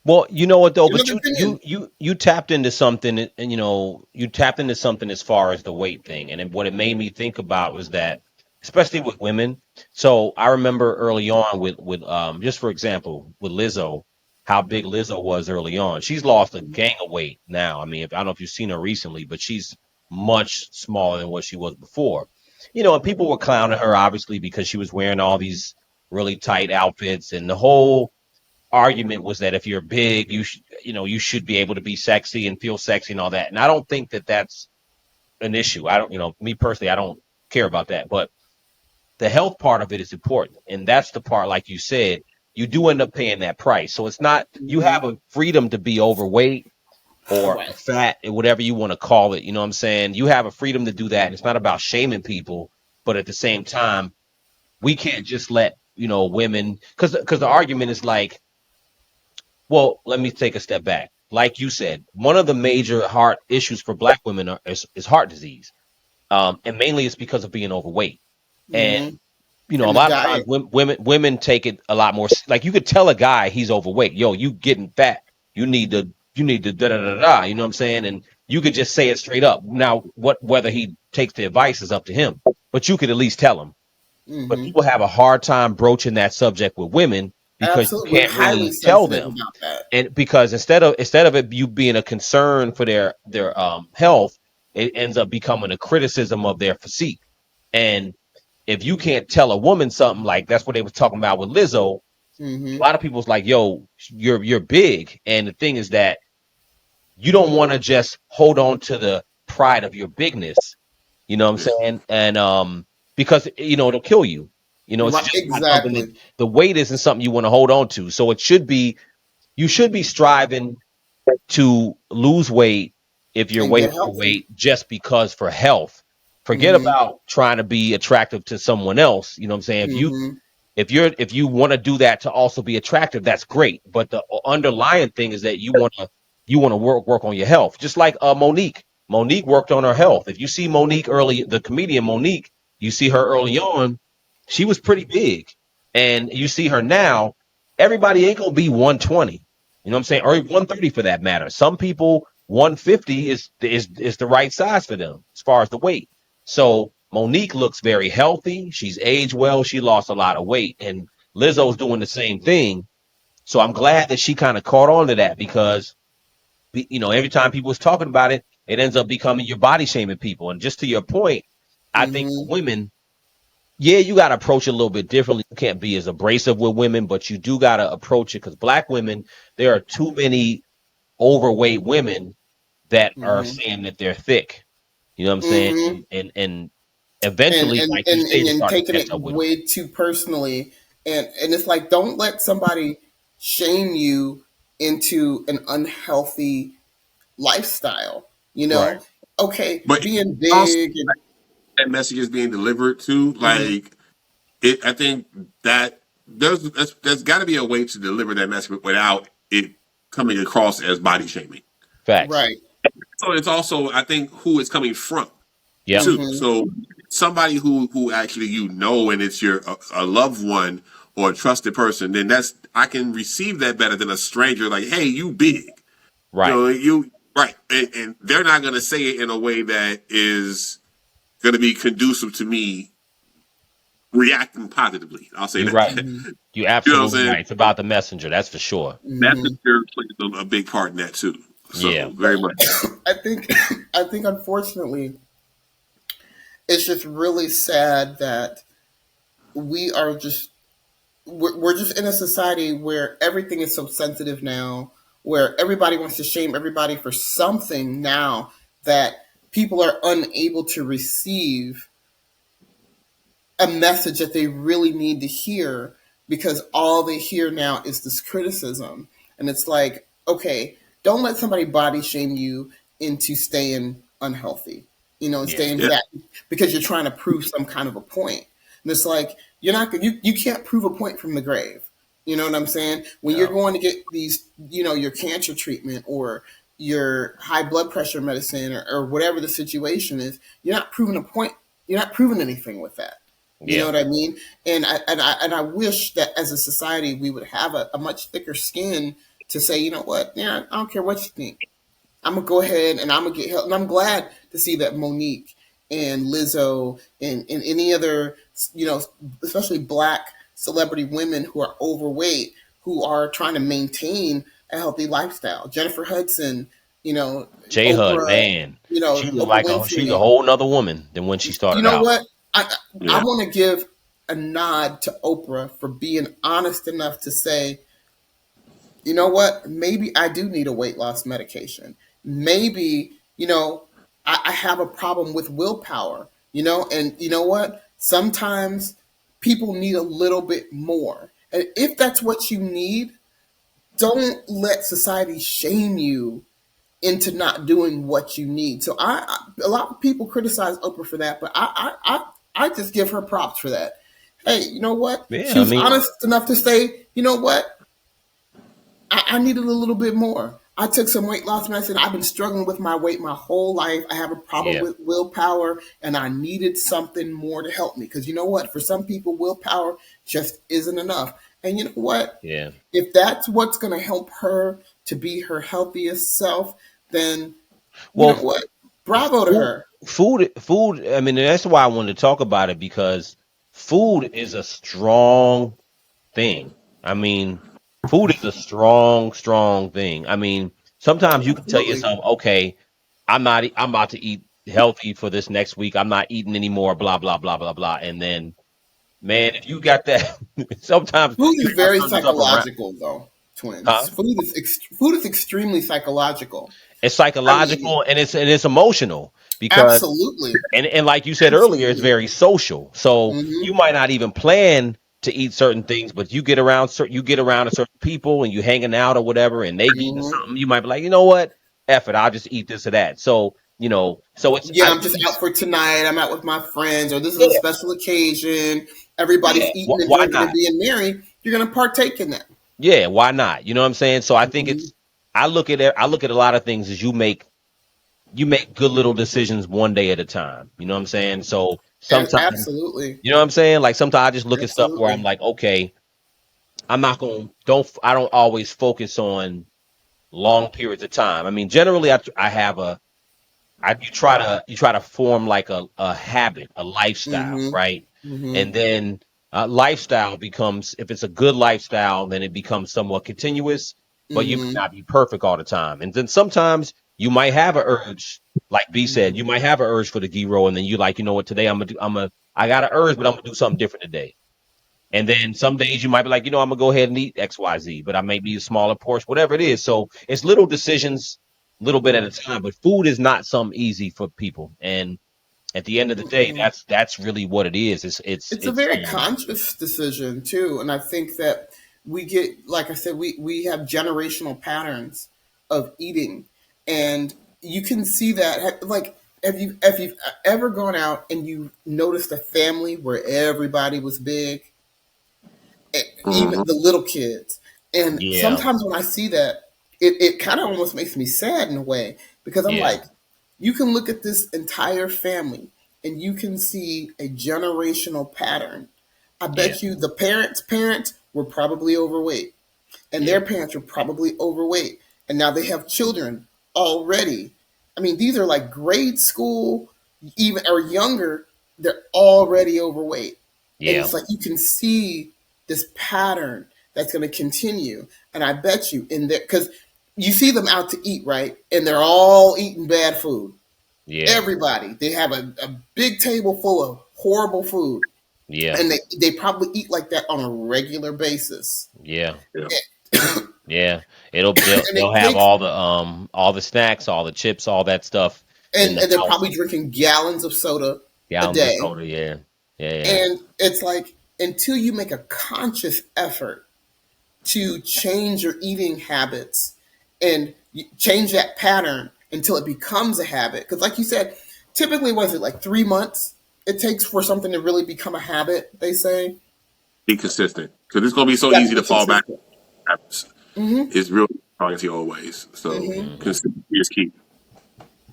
Well, you know what though, but you tapped into something, and you tapped into something as far as the weight thing, and what it made me think about was that, especially with women. So I remember early on with just for example with Lizzo, how big Lizzo was early on. She's lost a gang of weight now. I mean, I don't know if you've seen her recently, but she's much smaller than what she was before. And people were clowning her obviously because she was wearing all these really tight outfits, and the whole argument was that if you're big, you should be able to be sexy and feel sexy and all that. And I don't think that that's an issue. I don't, me personally, I don't care about that. But the health part of it is important, and that's the part, like you said, you do end up paying that price. So it's not, you have a freedom to be overweight or fat, whatever you want to call it. You know what I'm saying? You have a freedom to do that. And it's not about shaming people, but at the same time, we can't just let women, because the argument is like, well, let me take a step back. Like you said, one of the major heart issues for Black women is heart disease, and mainly it's because of being overweight. And a lot of times women take it a lot more. Like you could tell a guy he's overweight. Yo, you getting fat. You need to da da da da. You know what I'm saying? And you could just say it straight up. Now, whether he takes the advice is up to him. But you could at least tell him. But people have a hard time broaching that subject with women because you can't really tell them. And because instead of it you being a concern for their health, it ends up becoming a criticism of their physique. And if you can't tell a woman something, like that's what they were talking about with Lizzo, a lot of people's like, yo, you're big. And the thing is that you don't want to just hold on to the pride of your bigness. You know what I'm saying? And because it'll kill you. It's just exactly. The weight isn't something you want to hold on to. So you should be striving to lose weight if you're overweight just because for health. Forget about trying to be attractive to someone else. You know what I'm saying? if you want to do that to also be attractive, that's great. But the underlying thing is that you want to work on your health. Just like Monique. Monique worked on her health. If you see Monique early, the comedian Monique, you see her early on, she was pretty big. And you see her now, everybody ain't gonna be 120. You know what I'm saying? Or 130 for that matter. Some people 150 is the right size for them as far as the weight. So Monique looks very healthy. She's aged well. She lost a lot of weight. And Lizzo's doing the same thing. So I'm glad that she kind of caught on to that because, every time people was talking about it, it ends up becoming your body shaming people. And just to your point, I think for women, yeah, you got to approach it a little bit differently. You can't be as abrasive with women, but you do got to approach it because black women, there are too many overweight women that are saying that they're thick. You know what I'm saying? And eventually, like you say, they and start to taking catch it up with them. way too personally, and it's like, don't let somebody shame you into an unhealthy lifestyle. Right. Okay, But being also, big and that message is being delivered too. Like I think that there's got to be a way to deliver that message without it coming across as body shaming. Facts. right. So it's also, I think, who it's coming from Yep. too. So somebody who actually and it's your a loved one or a trusted person, then I can receive that better than a stranger. Like, hey, you big, Right. you right, and they're not going to say it in a way that is going to be conducive to me reacting positively. I'll say You're that. right. You're You know what I'm absolutely saying? right. It's about the messenger. That's for sure. Messenger plays a big part in that too. Yeah. So very much. I think unfortunately, it's just really sad that we are just we're just in a society where everything is so sensitive now, where everybody wants to shame everybody for something now, that people are unable to receive a message that they really need to hear because all they hear now is this criticism. And it's like, okay, don't let somebody body shame you into staying unhealthy, and Yeah. staying Yeah. that because you're trying to prove some kind of a point. And it's like, you can't prove a point from the grave. You know what I'm saying? When you're No. going to get these, your cancer treatment or your high blood pressure medicine or whatever the situation is, you're not proving a point. You're not proving anything with that. You know Yeah. what I mean? And I wish that as a society we would have a much thicker skin to say, you know what? Yeah, I don't care what you think. I'm gonna go ahead and I'm gonna get help. And I'm glad to see that Monique and Lizzo and any other, especially black celebrity women who are overweight, who are trying to maintain a healthy lifestyle. Jennifer Hudson, J Hud, Oprah, man. She was Oprah like she's a Winfrey. whole nother woman than when she You started know out. what? I Yeah. want to give a nod to Oprah for being honest enough to say, you know what? Maybe I do need a weight loss medication. Maybe, I have a problem with willpower, and you know what? Sometimes people need a little bit more. And if that's what you need, don't let society shame you into not doing what you need. So a lot of people criticize Oprah for that, but I just give her props for that. Hey, you know what? She Yeah, I was mean, honest enough to say, you know what? I needed a little bit more. I took some weight loss medicine. I've been struggling with my weight my whole life. I have a problem yeah. with willpower, and I needed something more to help me. Because you know what? For some people, willpower just isn't enough. And you know what? Yeah. If that's what's going to help her to be her healthiest self, then you know Well, what? Bravo to food, her. food. I mean, that's why I wanted to talk about it because food is a strong thing. I mean, food is a strong thing. I mean, sometimes you can tell Absolutely. yourself, okay, I'm about to eat healthy for this next week. I'm not eating anymore, blah, blah, blah, blah, blah. And then, man, if you got that, sometimes Food you is find very yourself around, psychological, though, twins. huh? Food is extremely psychological. It's I mean, psychological and it's emotional because absolutely. and like you said earlier, it's Absolutely. very social. So you Hmm. might not even plan to eat certain things, but you get around a certain people and you hanging out or whatever, and they eating Hmm. something. You might be like, you know what, F it, I'll just eat this or that. So so it's Yeah, I I'm think just it's out for tonight. I'm out with my friends, or this is a yeah special occasion. everybody's Yeah. eating and Why drinking and not? being merry, you're going to partake in that. Yeah, why not? You know what I'm saying? So I think Mhm. I look at it, I look at a lot of things as you make good little decisions one day at a time. You know what I'm saying? So sometimes, Absolutely. you know what I'm saying? Like sometimes I just look at stuff where I'm Absolutely. like, okay, I'm not going to I don't always focus on long periods of time. I mean, generally I have you try to form like a habit, a lifestyle, Hmm. right? Hmm. And then lifestyle becomes, if it's a good lifestyle, then it becomes somewhat continuous, but you may Hmm. not be perfect all the time. And then sometimes you might have an urge, like B said, Hmm. you might have an urge for the gyro, and then you like, you know what, today I got an urge, but I'm gonna do something different today. And then some days you might be like, you know, I'm gonna go ahead and eat XYZ, but I may be a smaller portion, whatever it is. So it's little decisions, little bit at a time. But food is not something easy for people. And at the end of the day, that's really what it is. It's a very conscious decision too, and I think that we get, like I said, we have generational patterns of eating, and you can see that. Like, have you ever gone out and you noticed a family where everybody was big, even Mhm. the little kids? And yeah, sometimes when I see that, it kind of almost makes me sad in a way, because I'm yeah, like, you can look at this entire family and you can see a generational pattern. I yeah, bet you the parents were probably overweight, and yeah, their parents were probably overweight, and now they have children already. I mean, these are like grade school, even or younger. They're already overweight, and yeah, it's like you can see this pattern that's going to continue. And I bet you in there, because you see them out to eat, right? And they're all eating bad food. yeah, Everybody, they have a big table full of horrible food, yeah, and they probably eat like that on a regular basis. yeah, Yeah. yeah. And They'll it have takes, all the snacks, all the chips, all that stuff in the and they're house. probably drinking gallons of soda a Gallons of day. soda, yeah. Yeah, yeah. And it's like, until you make a conscious effort to change your eating habits and change that pattern until it becomes a habit. Because, like you said, typically, was it like 3 months it takes for something to really become a habit, they say? Be consistent because it's going to be so You got to easy be to fall back. consistent. Hmm. It's really talking to your old ways. So Hmm. Mhm. consistency is key.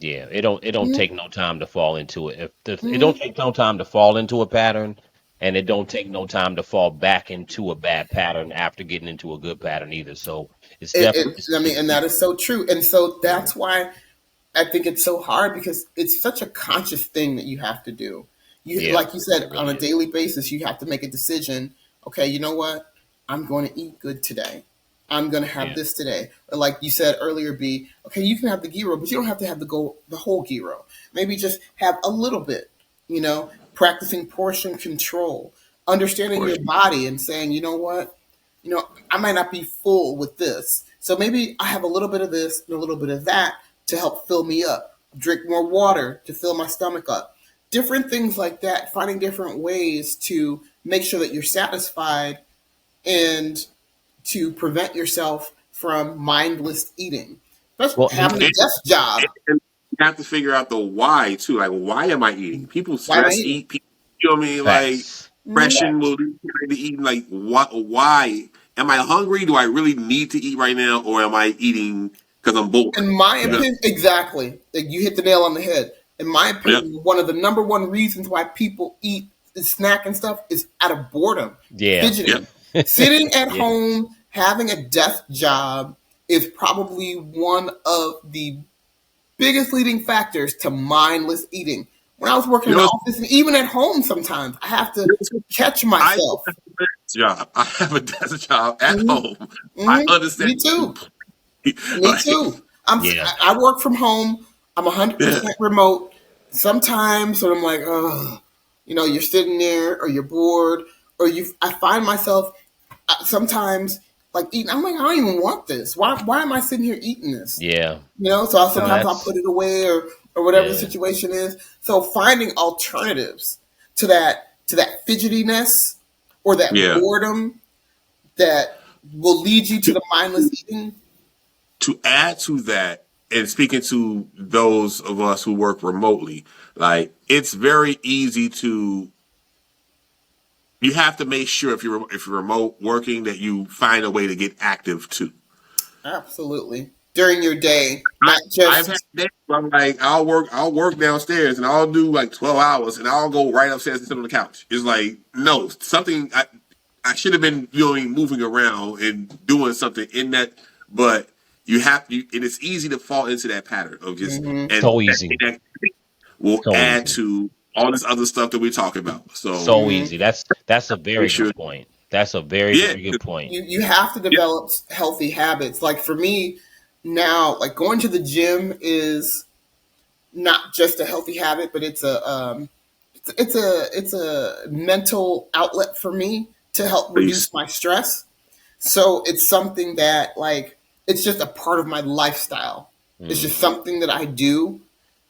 Yeah, it don't Hmm. take no time to fall into it. It Hmm. don't take no time to fall into a pattern, and it don't take no time to fall back into a bad pattern after getting into a good pattern either. So it's definitely I mean, and that is so true. And so yeah, that's why I think it's so hard, because it's such a conscious thing that you have to do. You, yeah, like you said, it on really a is. daily basis, you have to make a decision. Okay, you know what? I'm going to eat good today. I'm going to have Yeah, this today. Or like you said earlier, B. Okay, you can have the gyro, but you don't have to have the whole gyro. Maybe just have a little bit. Practicing portion control, understanding your Portion. body, and saying, you know what? I might not be full with this. So maybe I have a little bit of this and a little bit of that to help fill me up. Drink more water to fill my stomach up. Different things like that, finding different ways to make sure that you're satisfied and to prevent yourself from mindless eating. That's well, having a desk job. And you have to figure out the why too. Like, why am I eating? People Why am I stress eating? eat. People, you know what I mean? Like, facts, Mhm. depression will facts. lead you to eating. Like, what? Why am I hungry? Do I really need to eat right now, or am I eating because I'm bored? In my Yeah, You know? opinion, exactly. Like, you hit the nail on the head. In my Yeah. opinion, one of the number one reasons why people eat snack and stuff is out of boredom, yeah, Yeah. fidgeting. Sitting at yeah, home, having a desk job is probably one of the biggest leading factors to mindless eating. When I was working You in the know, office, and even at home, sometimes I have to catch I myself. have a desk job. I have a desk job at Hmm. home. I Hmm. understand. Me too. Me Like, too. yeah, I work from home. I'm 100% yeah. remote. Sometimes when I'm like, oh, you're sitting there, or you're bored, or I find myself sometimes like eating. I'm like, I don't even want this. Why am I sitting here eating this? yeah. So No, sometimes I'll that's put it away, or whatever the yeah, situation is. So finding alternatives to that fidgetiness or that Yeah. boredom that will lead you to the mindless eating. To add to that, and speaking to those of us who work remotely, like it's very easy to you have to make sure if you're remote working that you find a way to get active too. Absolutely. During your day, I, not I've had just days where I'm like, I'll work downstairs and I'll do like 12 hours and I'll go right upstairs and sit on the couch. It's like, no, something I should have been moving around and doing something in that, but you have to, and it's easy to fall into that pattern of just, and So easy. that will So add easy. to all this other stuff that we talk about. So So easy. That's a very make sure, good point. That's a very, yeah, very good point. you have to yeah, develop healthy habits. Like for me now, like going to the gym is not just a healthy habit, but it's a mental outlet for me to help please. reduce my stress. So it's something that like it's just a part of my lifestyle. It's just Hmm. something that I do,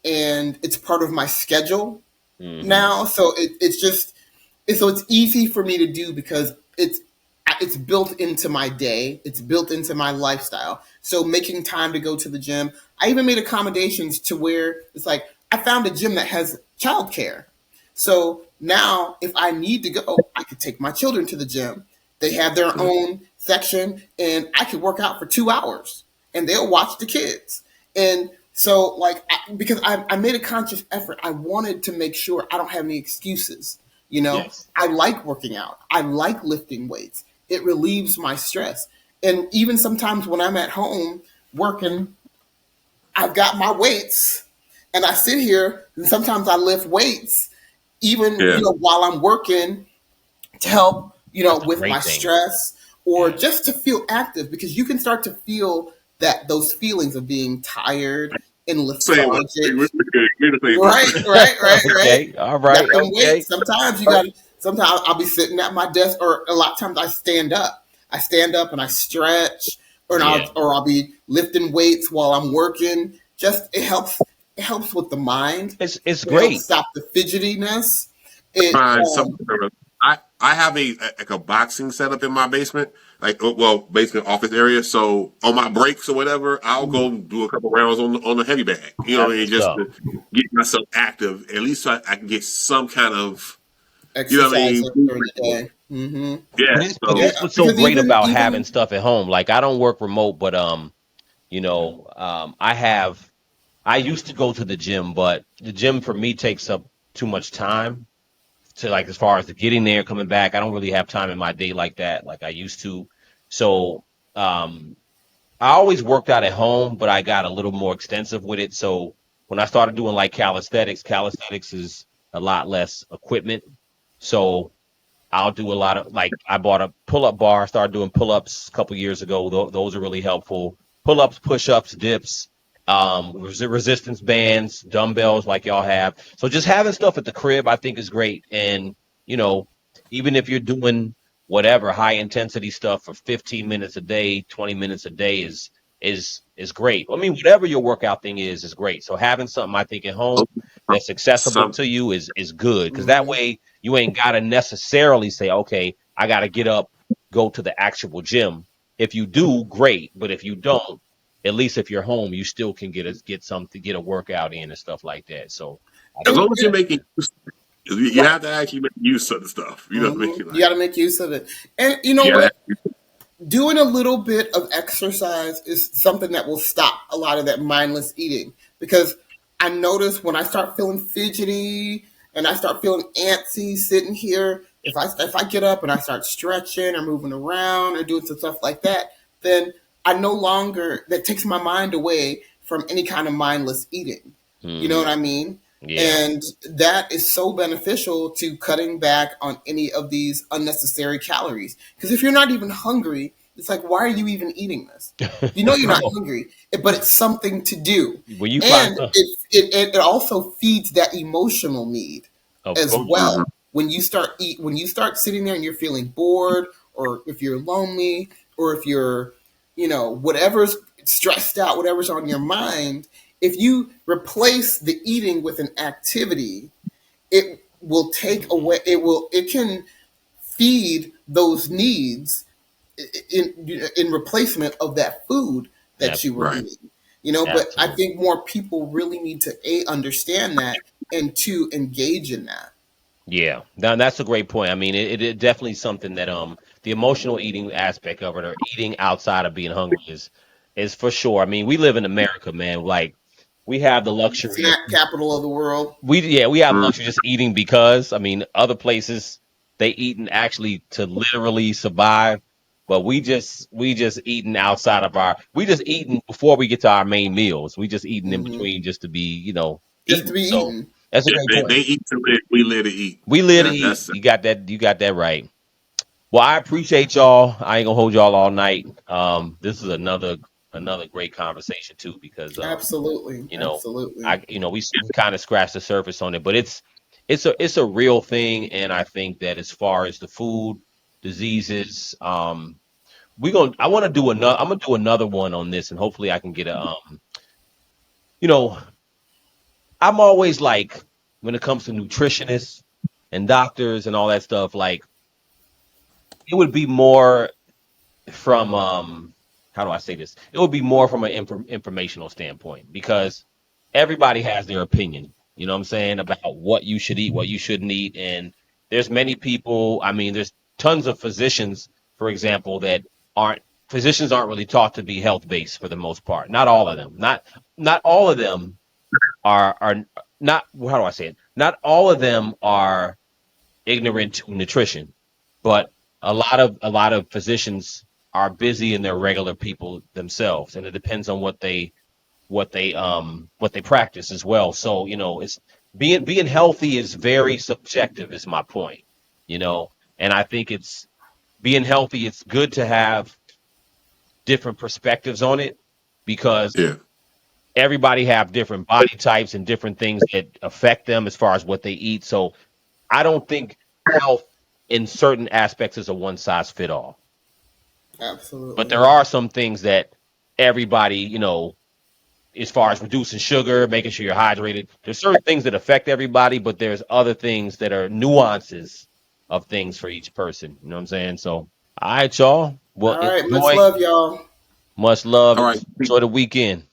and it's part of my schedule Hmm. now. So it's easy for me to do because it's built into my day. It's built into my lifestyle. So making time to go to the gym, I even made accommodations to where it's like I found a gym that has childcare. So now if I need to go, I could take my children to the gym. They have their own section and I could work out for 2 hours and they'll watch the kids. And so like because I made a conscious effort. I wanted to make sure I don't have any excuses. Yes. I like working out. I like lifting weights. It relieves my stress. And even sometimes when I'm at home working, I've got my weights and I sit here and sometimes I lift weights even, Yeah. while I'm working to help, That's a with my great thing. stress or Yeah. just to feel active because you can start to feel that those feelings of being tired and Same. lethargic. We're the same Right, person. right, right, right. Okay. All Got right. them Okay. weights. Sometimes you got. Sometimes I'll be sitting at my desk, or a lot of times I stand up. I stand up and I stretch, Yeah. I'll be lifting weights while I'm working. Just it helps. It helps with the mind. It's It helps great. stop the fidgetiness. It Find something. I have a boxing setup in my basement, like basement office area. So on my breaks or whatever, I'll go do a couple rounds on the heavy bag. You know what That's I mean? what's Just up. to get myself active. At least so I can get some kind of what I exercise mean. during the day. Hmm. Yeah. But Yeah, So that's what's so because great about having even stuff at home. Like I don't work remote, but I used to go to the gym, but the gym for me takes up too much time to like as far as the getting there, coming back. I don't really have time in my day like that, like I used to. So um I always worked out at home, but I got a little more extensive with it. So when I started doing like calisthenics is a lot less equipment. So I'll do a lot of like I bought a pull-up bar, started doing pull-ups a couple years ago. Those are really helpful. Pull-ups, push-ups, dips, resistance bands, dumbbells like y'all have. So just having stuff at the crib, I think is great. And you know, even if you're doing whatever high intensity stuff for 15 minutes a day, 20 minutes a day is great. I mean, whatever your workout thing is great. So having something I think at home that's accessible some to you is good because that Mhm. way you ain't gotta necessarily say, okay, I gotta get up, go to the actual gym. If you do, great. But if you don't, at least if you're home, you still can get a workout in and stuff like that. So I as think and, long as you're making you right, have to actually make use of the stuff. You know what I mean? you got Like to make use of it. And you know you what? gotta Doing a little bit of exercise is something that will stop a lot of that mindless eating because I notice when I start feeling fidgety and I start feeling antsy sitting here, if I get up and I start stretching or moving around or doing some stuff like that, then I no longer that takes my mind away from any kind of mindless eating. You know what I hmm. mean? Yeah. And that is so beneficial to cutting back on any of these unnecessary calories. Because if you're not even hungry, it's like, why are you even eating this? You know you're not No. hungry, but it's something to do. When you find And it also feeds that emotional need of as course. well. When you start sitting there and you're feeling bored, or if you're lonely, or if you're, whatever's stressed out, whatever's on your mind, if you replace the eating with an activity, it will take away. It can feed those needs in replacement of that food that you were right. eating. But I Absolutely. think more people really need to understand that and to engage in that. Yeah, now that's a great point. I mean, it definitely something that the emotional eating aspect of it, or eating outside of being hungry, is for sure. I mean, we live in America, man. Like, we have the luxury of Snack capital of the world. we have Mm. luxury just eating because I mean other places they eating actually to literally survive, but we just eating outside of our we just eating before we get to our main meals. We just eating in Hmm. between just to be Just to eating. be So eaten. that's a Yeah, great they point. eat to live. We live to eat. We live to eat. That's You got that right. Well, I appreciate y'all. I ain't gonna hold y'all all night. This is another great conversation too, because Absolutely. you know, Absolutely. we kind of scratched the surface on it, but it's a real thing, and I think that as far as the food diseases, I want to do another. I'm gonna do another one on this, and hopefully I can get you know, I'm always like when it comes to nutritionists and doctors and all that stuff, like it would be more from how do I say this? It would be more from an informational standpoint because everybody has their opinion. You know what I'm saying about what you should eat, what you shouldn't eat, and there's many people. I mean, there's tons of physicians, for example, that aren't physicians aren't really taught to be health based for the most part. Not all of them. Not all of them are not. How do I say it? Not all of them are ignorant to nutrition, but a lot of physicians are busy and they're regular people themselves, and it depends on what they practice as well. So it's being healthy is very subjective, is my point. You know, and I think it's being healthy. It's good to have different perspectives on it because yeah. everybody have different body types and different things that affect them as far as what they eat. So I don't think health in certain aspects is a one size fit all. But Absolutely. there are some things that everybody, as far as reducing sugar, making sure you're hydrated, there's certain things that affect everybody, but there's other things that are nuances of things for each person. You know what I'm saying? So, all right, y'all. Well, All right. Much enjoy. love, y'all. Much love. All right. Enjoy the weekend.